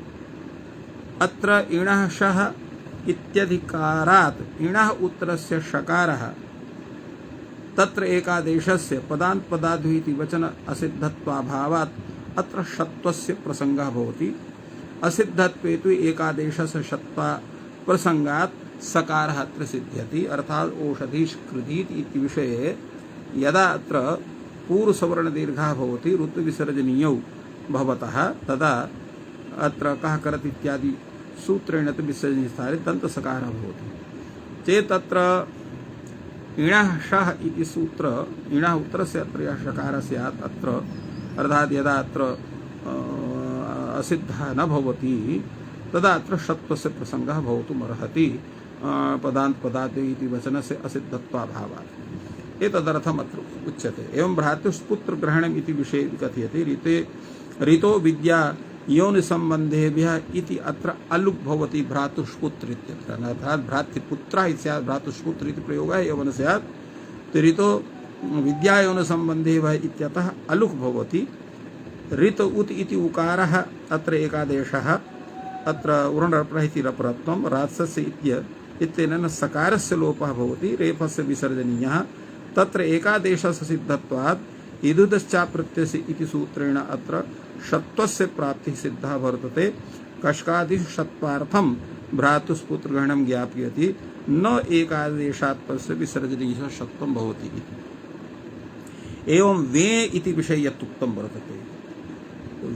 अत्र इणः शः इत्यधिकारात् इणः उत्तरस्य षकारः तत्र एकादेशस्य पदान्त पदाद् इति वचन असिद्धत्वाभावात् अत्र षत्वस्य प्रसंगः भवति। असिद्धत्वे तु एकादेशस्य षत्वा प्रसंगात् सकारः अत्र सिद्ध्यति, अर्थात् ओषधिष्कृधीति इति विषये यदा अत्र पूर्वसवर्णदीर्घः भवति ऋतुविसर्जनीयौ भवतः तदा अत्र कः करत् इत्यादि सूत्रेण तु विसर्जनीयस्थाने दन्तसकारः भवति चेत् अत्र इणः शः इति सूत्र इणः उत्तरस्य अत्र यः षकारः स्यात् अत्र अर्थात् यदा अत्र असिद्धः न भवति तदा अत्र षत्वस्य प्रसंगः भवितुमर्हति पदान्त पदाद् इति वचनस्य असिद्धत्वाभावात्। एतदर्थम् अत्र उच्यते। एवं भ्रातुष्पुत्रग्रहणम् इति विषये कथ्यते ऋतो विद्या योनिसम्बन्धेभ्यः इति अत्र अलुक् भवति भ्रातुष्पुत्र इत्यत्र, अर्थात् भ्रातृपुत्रः इति स्यात् भ्रातुष्पुत्र इति प्रयोगः एवं स्यात्। ऋतो विद्या योनिसम्बन्धेभ्यः इत्यतः अलुक् भवति। ऋत उत इति उकारः अत्र एकादेशः अत्र उरणरपणः इति रपरत्वं रात्सस्य इत्यनेन सकारस्य लोपः भवति रेफस्य विसर्जनीयः तत्र एकादेशस्य सिद्धत्वात् इदुदश्चाप्रत्यस्य इति सूत्रेण अत्र षत्वस्य प्राप्तिः सिद्धः वर्तते। कष्कादिषु षत्वार्थं भ्रातुस्पुत्रग्रहणं ज्ञापयति न एकादेशात् तस्य विसर्जनीयः षत्वं भवति इति। एवं वे इति विषये यत् उक्तं वर्तते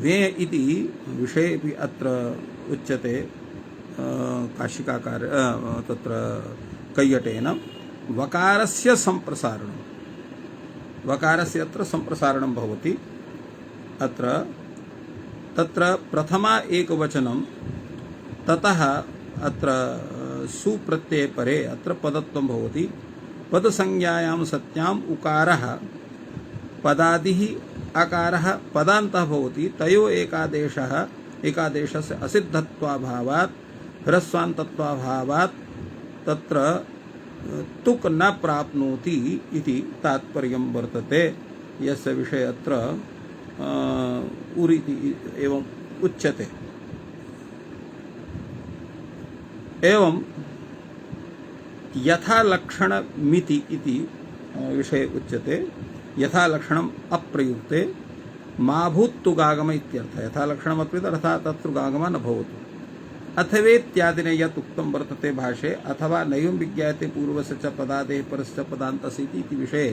वे इति विषये अपि अत्र उच्यते काशिकाकार तत्र कैयटेन वकारस्य सम्प्रसारणं वकारस्य अत्र सम्प्रसारणं भवति। अत्र तत्र प्रथमा एकवचनं ततः अत्र सुप्रत्यये परे अत्र पदत्वं भवति। पदसंज्ञायां सत्याम् उकारः पदादिः अकारः पदान्तः भवति तयो एकादेशस्य असिद्धत्वाभावात् ह्रस्वान्तत्वाभावात् तत्र तुक् न प्राप्नोति इति तात्पर्यं वर्तते। यस्य विषये अत्र उरिति एवं उच्यते। एवं यथा लक्षणमिति इति विषये उच्यते। यथा लक्षणम् अप्रयुक्ते मा भूत्तु गागम इत्यर्थः। यथा लक्षणम् अप्रयुक्त अर्थात् तत्र गागम न भवतु। अथवेत्यादिने यत् उक्तं वर्तते भाषे अथवा नैवं विज्ञायते पूर्वस्य च पदादेः परस्य पदान्तस्य इति विषये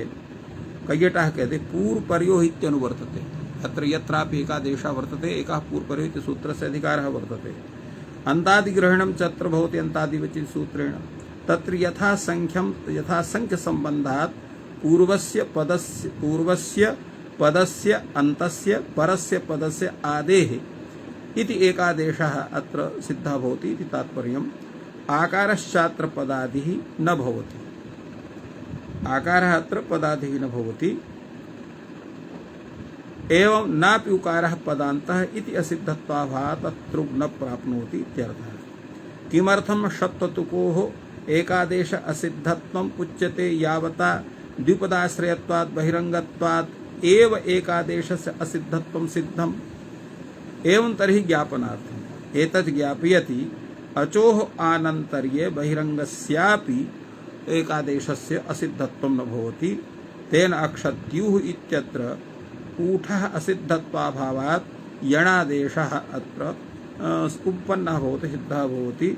कैयटः कहते पूर्वपर्यो इत्यनुवर्तते। अत्र यत्रापि एकादेशः वर्तते एकः पूर्वपर्यो इति सूत्रस्य अधिकारः वर्तते। अन्तादिग्रहणं च अत्र भवति अन्तादिवचि सूत्रेण तत्र यथासंख्यसम्बन्धात् पूर्वस्य पदस्य अन्तस्य परस्य पदस्य आदेः इति एकादेशः अत्र सिद्धः भवति इति तात्पर्यम्। आकारश्चात्र पदादिः न भवति। आकारः अत्र पदादिः न भवति। एवं नापि उकारः पदान्तः इति असिद्धत्वाभावात् तत्र न प्राप्नोति इत्यर्थः। किमर्थं षत्वतुकोः एकादेश असिद्धत्वम् उच्यते यावता द्विपदाश्रयत्वात् बहिरंगत्वात् एव एकादेशस्य असिद्धत्वं सिद्धम्। एवं तर्हि ज्ञापनार्थम् एतत् ज्ञापयति अचोः आनन्तर्ये बहिरंगस्यापि एकादेशस्य असिद्धत्वं न भवति। तेन अक्षत्युः इत्यत्र ऊठः असिद्धत्वाभावात् यणादेशः अत्र उत्पन्नः भवति सिद्धः भवति।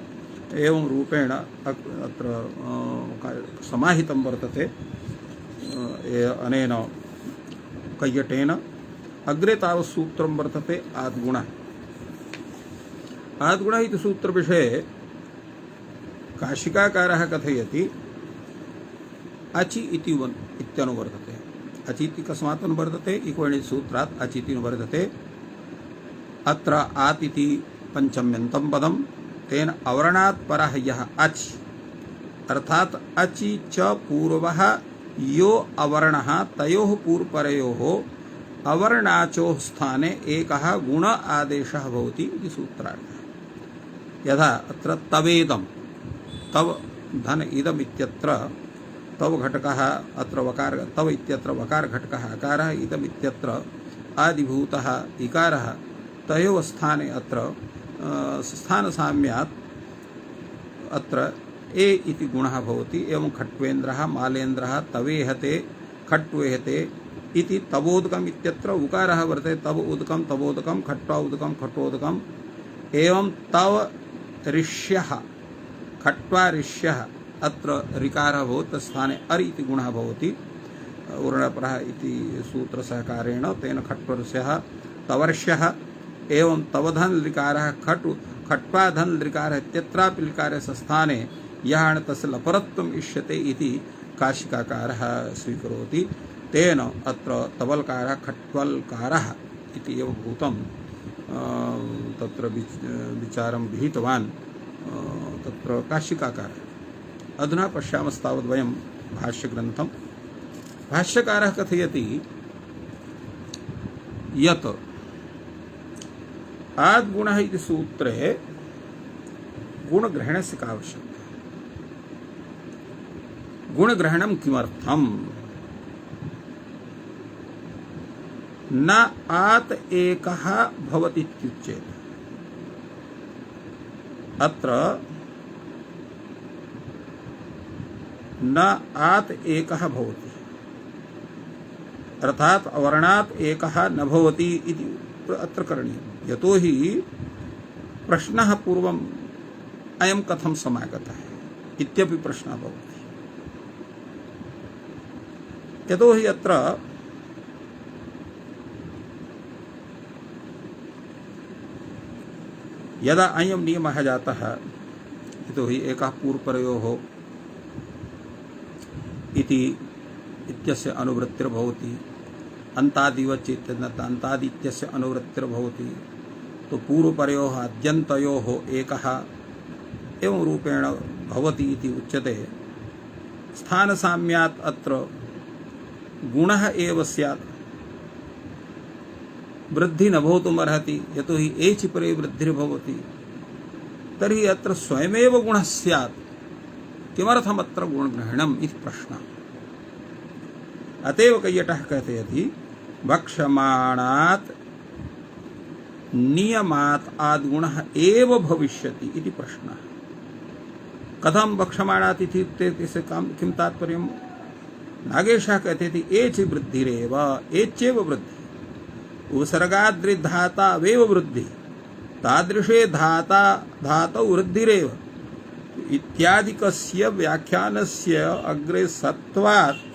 एवं रूपेण अत्र समाहितं वर्तते अनेन कैयटेन। अग्रे तावत् सूत्रं वर्तते आद्गुणः। आद्गुणः इति सूत्रविषये काशिकाकारः कथयति अचि इति इत्यनुवर्तते। अचि इति कस्मात् अनुवर्तते इक्वणि सूत्रात् अचि इति अनुवर्तते। अत्र आत् इति पञ्चम्यन्तं पदं तेन अवर्णात् परः यः अच् अर्थात् अचि च पूर्वः यो अवर्णः तयोः पूर्वपरयोः अवर्णाचोः स्थाने एकः गुण आदेशः भवति इति सूत्रार्थः। यथा अत्र तवेदं तव धन इदम् इत्यत्र तव घटकः अत्र वकार तव इत्यत्र वकार घटकः अकारः इदम् इत्यत्र आदिभूतः इकारः तयोः स्थाने अत्र स्थानसाम्यात् अत्र ए इति गुणः भवति एवं खट्वेन्द्रः मालेन्द्रः तवेहते खट्वेहते इति तवोदकम् इत्यत्र उकारः वर्तते तव उदकं तवोदकं खट्वा उदकं खट्वोदकम् एवं तव ऋष्यः खट्वा ऋष्यः अत्र ऋकारः भवति तत्स्थाने अरि इति गुणः भवति उर्णपरः इति सूत्रसहकारेण तेन खट्वर्षः तवर्ष्यः एवं तवधन लिकारः खट्वा धन लिकारः इत्यत्रापि लिकारस्य स्थाने यः तस्य लपरत्वम् इष्यते इति काशिकाकारः स्वीकरोति तेन अत्र तवलकारः खट्वलकारः इति एव भूतं तत्र विचारं विहितवान् तत्र काशिकाकारः। अधुना पश्यामस्तावद्वयं भाष्यग्रन्थं। भाष्यकारः कथयति यत् आद्गुणः इति सूत्रे गुणग्रहणस्य का आवश्यकता। गुणग्रहणं किमर्थम्? न आत एकः भवति इत्युच्यते। अत्र न आत एकः भवति अर्थात अवर्णात् एकः न भवति इति अत्र करणीयम्। यतोहि प्रश्नः पूर्वम् अयं कथं समागतः इत्यपि प्रश्नः भवति। यतोहि अत्र यदा अयं नियमः जातः यतोहि एकः पूर्वपरयोः इति इत्यस्य अनुवृत्तिर्भवति अन्तादिवच्चेत् अन्तादि इत्यस्य अनुवृत्तिर्भवति तो पूर्वपरयोः अद्यन्तयोः एकः एवं रूपेण भवति इति उच्यते। स्थानसाम्यात् अत्र गुणः एव स्यात् वृद्धि न भवितुमर्हति यतोहि एचि परे वृद्धिर्भवति तर्हि अत्र स्वयमेव गुणः स्यात् किमर्थमत्र गुणग्रहणम् इति प्रश्नः। अतएव कैयटः कथयति वक्ष्यमाणात् नियमात् आद्गुणः एव भविष्यति इति प्रश्नः। कथं वक्ष्यमाणात् इत्युक्ते तस्य किं तात्पर्यम्? नागेशः कथयति एचि वृद्धिरेव एच्येव वृद्धि उपसर्गाद्रिधातावेव वृद्धि तादृशे धाता धातौ वृद्धिरेव इत्यादिकस्य व्याख्यानस्य अग्रे सत्वात्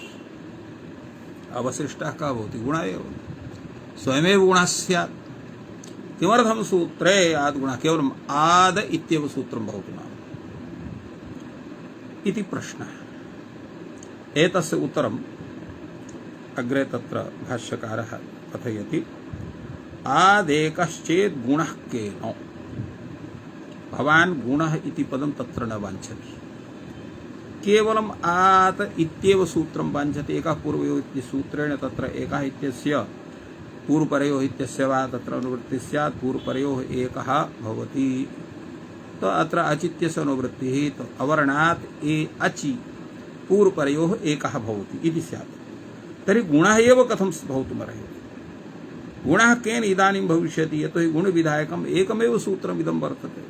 अवशिष्टः का भवति? गुणः एव स्वयमेव गुणः स्यात्। किमर्थं सूत्रे आद्गुणः केवलम् आद इत्येव सूत्रं भवतु नाम इति प्रश्नः। एतस्य उत्तरम् अग्रे तत्र भाष्यकारः कथयति आदेकश्चेत् गुणः केन। भवान् गुणः इति पदं तत्र न वाञ्छति केवलम् आत इत्येव सूत्रं वाञ्छति। एकः पूर्वयोः इति सूत्रेण तत्र एकः इत्यस्य पूर्वपरयोः इत्यस्य वा तत्र अनुवृत्तिः स्यात् पूर्वपरयोः एकः भवति तो अत्र अचित्यस्य अनुवृत्तिः तो अवर्णात् ए अचि पूर्वपरयोः एकः भवति इति स्यात्। तर्हि गुणः एव कथं भवितुमर्हति? गुणः केन इदानीं भविष्यति? यतोहि गुणविधायकम् एकमेव सूत्रम् इदं वर्तते।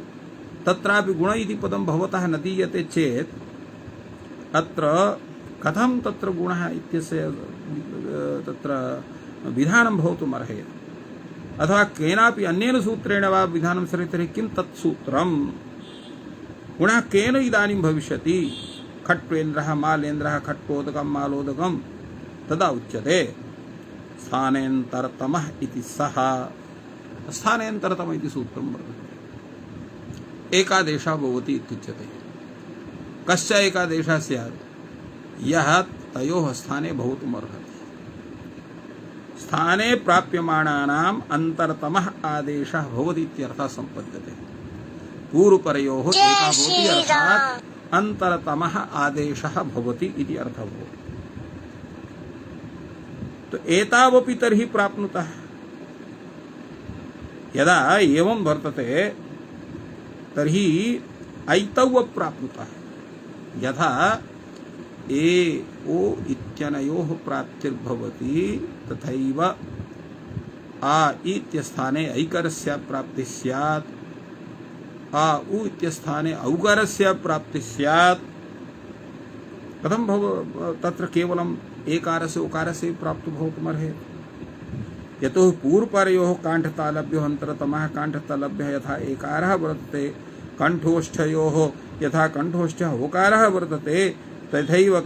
तत्रापि गुण इति पदं भवतः न दीयते चेत् अत्र कथं तत्र गुणः इत्यस्य तत्र विधानं भवितुमर्हति? अथवा केनापि अन्येन सूत्रेण वा विधानं सरेत् तर्हि किं तत् सूत्रम्? गुणः केन इदानीं भविष्यति? खट्वेन्द्रः मालेन्द्रः खट्वोदकं मालोदकं तदा उच्यते स्थानेन्तरतमः इति सः। स्थानेन्तरतम इति सूत्रं वर्तते। एकादेशः भवति इत्युच्यते। कश्च एकादेशः स्यात्? यः तयोः स्थाने भवितुमर्हति। स्थाने प्राप्यमाणानाम् अन्तरतमः आदेशः भवति इत्यर्थः सम्पद्यते। पूर्वपरयोः एकः भवति अर्थात् अन्तरतमः आदेशः भवति इति अर्थः भवति। तो एतावपि तर्हि प्राप्नुतः। यदा एवं वर्तते तर्हि ऐतौ प्राप्नुतः। यथा ए ओ इत्यनयोः प्राप्तिर्भवति तथैव आ इत्यस्थाने ऐकारस्य प्राप्तिः स्यात् आ उ इत्यस्थाने औकारस्य प्राप्तिः स्यात् कथं भव तत्र केवलम् एकारस्य उकारस्य प्राप्तिः भवितुमर्हति यतो पूर्वपरयोः काण्ठतालभ्योः अन्तरतमः काण्ठतालभ्यः यथा एकारः वर्तते कंठोष्ठयोः यथा कंठोष्ठः ओकारः वर्तते तथैव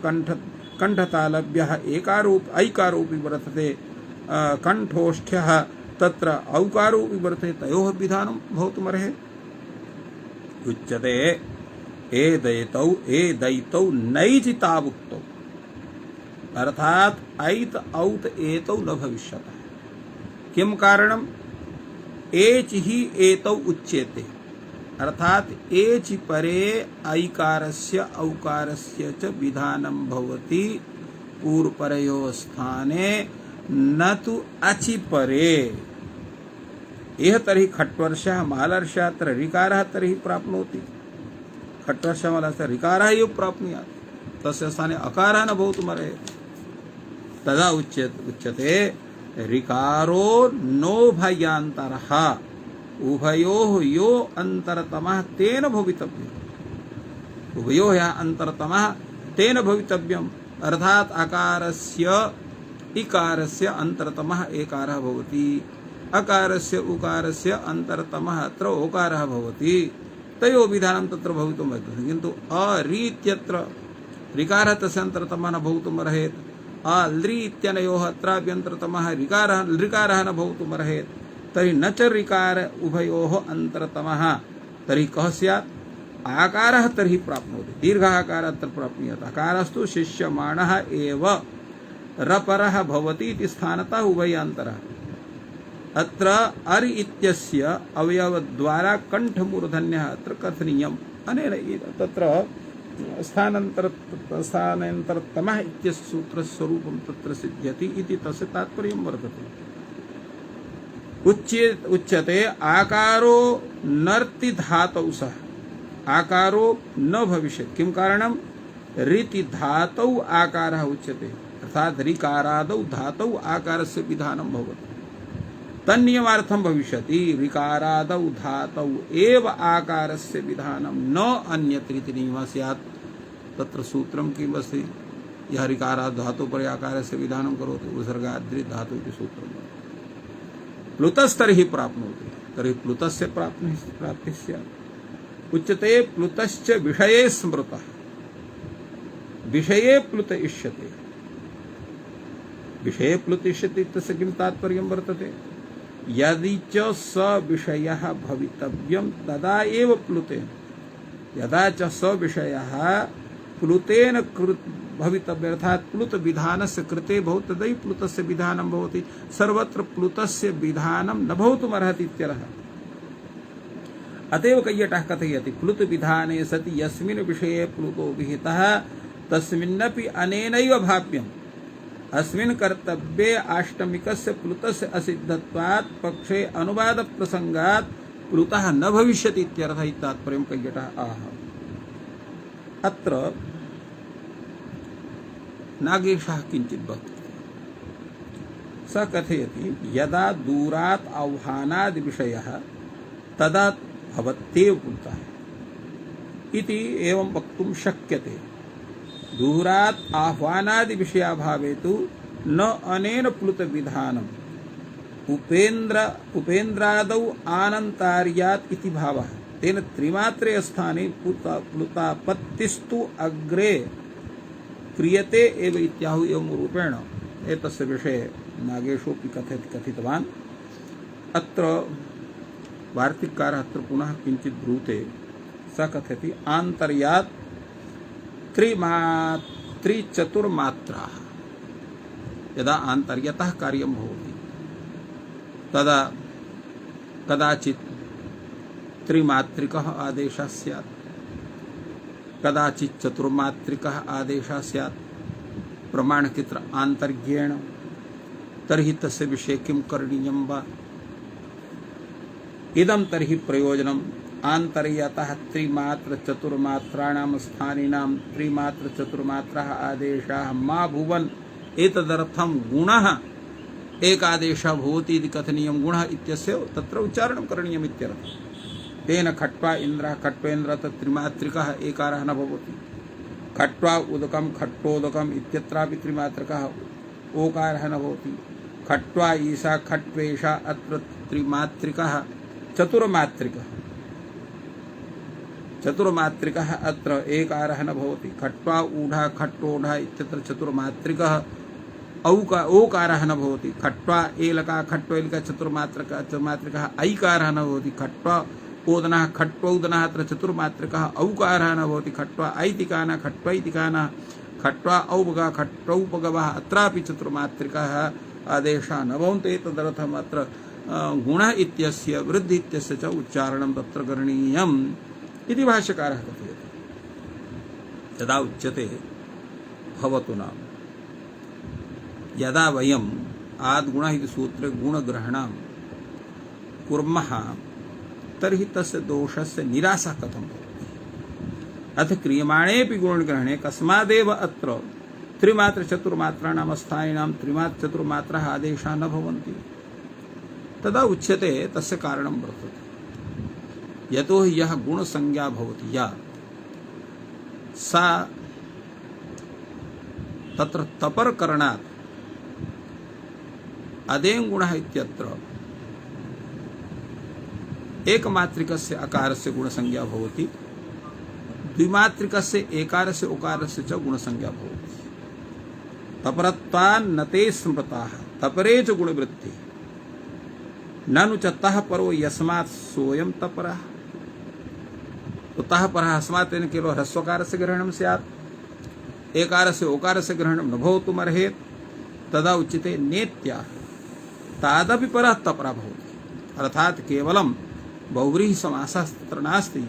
कंठतालभ्यः ऐकारोऽपि वर्तते कंठोष्ठ्यः तत्र औकारोऽपि वर्तते तयोः विधानं भवितुमर्हति उच्यते एदैतौ नैजितावुक्तौ अर्थात ऐत औत एतौ न भविष्यतः किं कारणम् एच ही एतौ उच्यते अर्थात एचि परे ऐकारस्य औकारस्य च विधानं भवति पूर्वपरयोः स्थाने न तु अचि परे यह तर्हि खट्वर्षः मालर्षः अत्र ऋकारः तर्हि प्राप्नोति खट्वर्षः मालर्षः ऋकारः एव प्राप्नुयात् तस्य स्थाने अकारः न भवितुमर्हति तदा उच्यते ऋकारो नोभयान्तरः उभयोः यो अन्तरतमः तेन भवितव्यम् उभयोः यः अन्तरतमः तेन भवितव्यम् अर्थात अकारस्य इकारस्य अन्तरतमः एकारः भवति अकारस्य उकारस्य अन्तरतमः अत्र ओकारः भवति तयोः विधानं तत्र भवितुमर्हति किन्तु अरि इत्यत्र ऋकारः तस्य अन्तरतमः न भवितुमर्हति लृ इत्यनयोः अत्राभ्यन्तरतमः ऋकारः न भवितुमर्हति तर्हि न च ऋकार उभयोः अन्तरतमः तर्हि कः स्यात् आकारः तर्हि प्राप्नोति दीर्घः आकारः अत्र प्राप्नुयात् आकारस्तु शिष्यमाणः एव रपरः भवति इति स्थानतः उभयान्तरः अत्र अर् इत्यस्य अवयवद्वारा कण्ठमूर्धन्यः अत्र कथनीयम् अनेन तत्र स्थानान्तरतमः इत्यस्य सूत्रस्य स्वरूपं तत्र सिद्ध्यति इति तस्य तात्पर्यं वर्तते उच्यते आकारो नर्ति धातौ सह आकारो न भविष्यति किं कारणं ऋति धातौ आकारः उच्यते अर्थात ऋकारादौ धातौ आकारस्य विधानं भवति तन्नियमार्थं भविष्यति ऋकारादौ धातौ एव आकारस्य विधानं न अन्यत्र इति नियमः स्यात् तत्र सूत्रं किम् अस्ति यः ऋकाराद् धातु पर आकारस्य विधानं करोति उपसर्गाद्रि धातु इति सूत्रं प्लुतस्तर्हि प्राप्नोति तर्हि प्लुतस्य प्राप्तिः स्यात् उच्यते प्लुतश्च विषये स्मृतः विषये प्लुत इष्यते विषये प्लुत इष्यते तस्य किं तात्पर्यं वर्तते यदि च स विषयः भवितव्यं तदा एव प्लुतेन यदा च स विषयः प्लुतेन भवितव्य अर्थात प्लुत विधानस्य कृते भवति तदैव प्लुतस्य विधानं भवति सर्वत्र प्लुतस्य विधानं न भवितुमर्हति इत्यर्थः अतएव कैयटः कथयति प्लुत विधाने सति यस्मिन् विषये प्लुतो विहितः तस्मिन्नपि अनेनैव भाव्यम् अस्मिन् कर्तव्ये आष्टमिकस्य प्लुतस्य असिद्धत्वात् पक्षे अनुवाद प्रसंगात् प्लुतः न भविष्यति इत्यर्थः इति तात्पर्यं कैयटः आह अत्र नागेशः किञ्चित् वक्ति स कथयति यदा दूरात् आह्वानादि विषयः तदा भवत्येव प्लुतः इति एवं वक्तुं शक्यते दूरात् आह्वानादि विषयाभावे तु न अनेन प्लुत विधानम् उपेन्द्रादौ आनन्तार्यात् इति भावः तेन त्रिमात्रे स्थाने प्लुतापत्तिस्तु अग्रे क्रियते एव इत्याहु एवं रूपेण एतस्य विषये नागेशोऽपि कथितवान् अत्र वार्तिककारः अत्र पुनः किञ्चित् ब्रूते स कथयति आन्तर्यात् त्रिचतुर्मात्राः यदा आन्तर्यतः कार्यं भवति तदा कदाचित् त्रिमात्रिकः आदेशः स्यात् कदाचित् चतुर्मात्रिकः आदेशः स्यात् प्रमाणकित्र आन्तर्येण तर्हि तस्य विषये किं करणीयं वा इदं तर्हि प्रयोजनं आन्तर्यतः त्रिमात्र चतुर्मात्राणां स्थानिनां त्रिमात्र चतुर्मात्राः आदेशाः मा भुवन् एतदर्थं गुणः एकादेशः भवति इति कथनीयं गुणः इत्यस्य तत्र उच्चारणं करणीयम् इत्यर्थः तेन खट्वा इन्द्रः खट्वेन्द्रः तत् त्रिमात्रिकः एकारः न भवति खट्वा उदकं खट्टोदकम् इत्यत्रापि त्रिमात्रिकः ओकारः न भवति खट्वा ईशा खट्वेषा अत्र त्रिमात्रिकः चतुर्मात्रिकः अत्र एकारः न भवति खट्वा ऊढा खट्टोढा इत्यत्र चतुर्मात्रिकः ओकारः न भवति खट्वा एलका खट्वेलका चतुर्मात्रिकः ऐकारः न भवति खट्वा ओदनः खट्वौदनः अत्र चतुर्मात्रिकः औकारः न भवति खट्वा ऐतिकानः खट्वैतिकानः खट्वा औपगा खट्वौपगवः अत्रापि चतुर्मात्रिकः आदेशाः न भवन्ति तदर्थम् अत्र गुणः इत्यस्य वृद्धि इत्यस्य च उच्चारणं तत्र करणीयम् इति भाष्यकारः कथयति यदा उच्यते भवतु नाम यदा वयम् आद्गुणः इति सूत्रे गुणग्रहणं कुर्मः तर्हि तस्य दोषस्य निरासः कथं भवति अथ क्रियमाणेऽपि गुणग्रहणे कस्मादेव अत्र त्रिमात्र चतुर्मात्राणां स्थानिनां त्रिमात्र चतुर्मात्राः आदेशाः न भवन्ति तदा उच्यते तस्य कारणं वर्तते यतो हि यः गुणसंज्ञा भवति या सा तत्र तपर्करणात् अदें गुणः इत्यत्र एकमात्रिकस्य अकारस्य गुणसंज्ञा भवति द्विमात्रिकस्य एकारस्य उकारस्य च गुणसंज्ञा भवति तपरत्वान्नते स्मृताः तपरे च गुणवृत्ति ननु च तः परो यस्मात् सोऽयं तपरः ततः परः अस्मात् तेन केवलं ह्रस्वकारस्य ग्रहणं स्यात् एकारस्य ओकारस्य ग्रहणं न भवितुमर्हेत् तदा उच्यते नेत्याः तादपि परः तपरः भवति अर्थात् केवलं बहुव्रीहि समासः तत्र नास्ति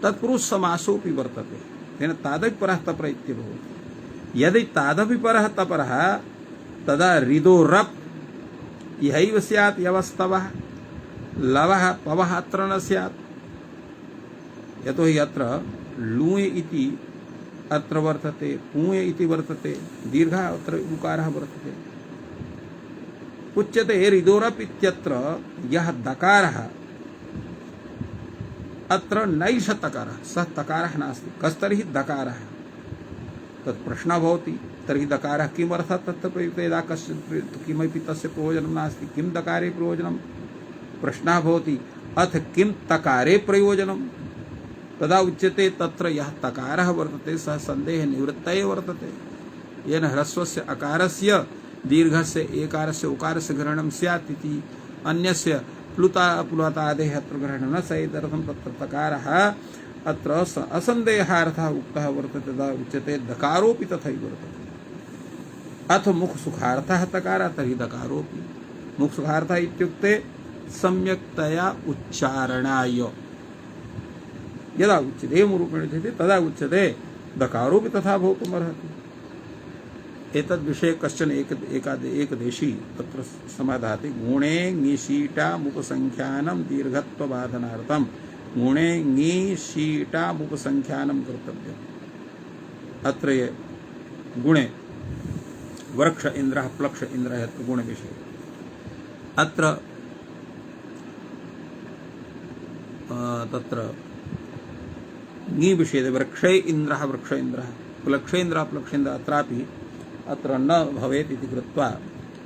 तत्पुरुष समासोऽपि वर्तते तेन तादपि परः तपर इत्यभवति यदि तादपि परः तपरः तदा रिदोरप् यहैव स्यात् यवस्तवः लवः पवः अत्र न स्यात् यतो हि अत्र लूय इति अत्र वर्तते पूय इति वर्तते दीर्घः अत्र उकारः वर्तते उच्यते रिदोरप् इत्यत्र यः दकारः अत्र नैष तकारः सः तकारः नास्ति कस्तर्हि दकारः तत् प्रश्नः भवति तर्हि दकारः किमर्थः तत्र प्रयुक्ते यदा कश्चित् किमपि तस्य प्रयोजनं नास्ति किं दकारे प्रयोजनं प्रश्नः भवति अथ किं तकारे प्रयोजनं तदा उच्यते तत्र यः तकारः वर्तते सः सन्देहनिवृत्तये वर्तते येन ह्रस्वस्य अकारस्य दीर्घस्य एकारस्य उकारस्य ग्रहणं स्यात् इति अन्यस्य प्लुतादेः अत्र ग्रहणं न सैदर्थं तत्र तकारः अत्र असन्देहार्थः उक्तः वर्तते तदा उच्यते दकारोऽपि तथैव वर्तते अथ मुखसुखार्थः तकारः तर्हि दकारोऽपि मुखसुखार्थः इत्युक्ते सम्यक्तया उच्चारणाय यदा उच्यते एवं चेत् तदा उच्यते दकारोऽपि तथा भवितुमर्हति एतद्विषये कश्चन एकदेशी तत्र समाधाति गुणे ङीशीटामुपसंख्यानं दीर्घत्वबाधनार्थं गुणे ङीशीटामुपसंख्यानं कर्तव्यम् अत्र गुणे वृक्ष इन्द्रः प्लक्ष इन्द्रः गुणविषये अत्र तत्र ङी विषये वृक्षे इन्द्रः वृक्ष इन्द्रः प्लक्षेन्द्रः प्लक्षेन्द्रः अत्रापि अत्र न भवेत् इति कृत्वा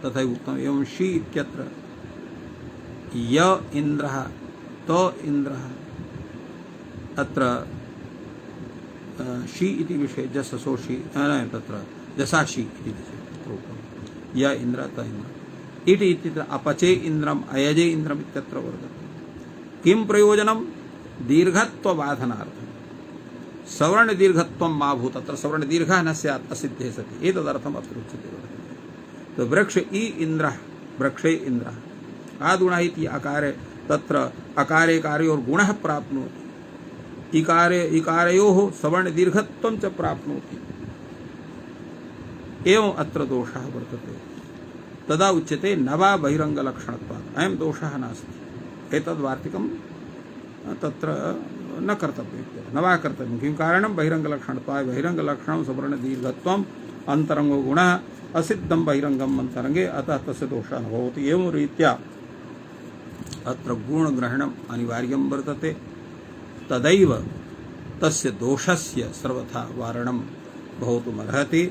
तथैव उक्तम् एवं शी इत्यत्र य इन्द्रः त इन्द्रः अत्र शी इति विषये जससोषी तत्र जसाशी इति तत्र उक्तं य इन्द्रः त इन्द्रः इति इत्यत्र अपचे इन्द्रम् अयजे इन्द्रम् इत्यत्र वर्तते किं प्रयोजनं दीर्घत्वबाधनार्थं सवर्ण दीर्घत्वं मा भूत् अत्र सवर्ण दीर्घः न स्यात् असिद्धे सति एतदर्थम् अत्र उच्यते वर्तते तो वृक्ष इ इन्द्रः वृक्षे इन्द्रः आदुणः इति अकारे तत्र अकारे कार्योर् गुणः प्राप्नोति इकारे इकारयोः सवर्ण दीर्घत्वं च प्राप्नोति एवं अत्र दोषः वर्तते तदा उच्यते न वा बहिरङ्गलक्षणत्वात् अयं दोषः नास्ति एतद् वार्तिकं तत्र न कर्तव्यं न वा कर्तव्यं किं कारणं बहिरङ्गलक्षणत्वाय बहिरङ्गलक्षणं सुवर्णदीर्घत्वम् अन्तरङ्गो गुणः असिद्धं बहिरङ्गम् अन्तरङ्गे अतः तस्य दोषः न भवति एवं रीत्या अत्र गुणग्रहणम् अनिवार्यं वर्तते तदैव तस्य दोषस्य सर्वथा वारणं भवितुमर्हति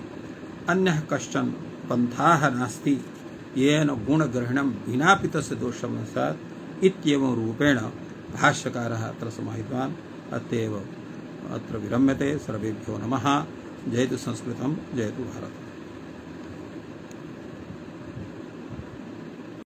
अन्यः कश्चन पन्थाः नास्ति येन गुणग्रहणं विनापि तस्य दोषं न स्यात् इत्येवं रूपेण भाष्यकारः अत्र समाहितवान् अतएव अत्र विरम्यते सर्वेभ्यो नमः जयतु संस्कृतं जयतु भारतम्।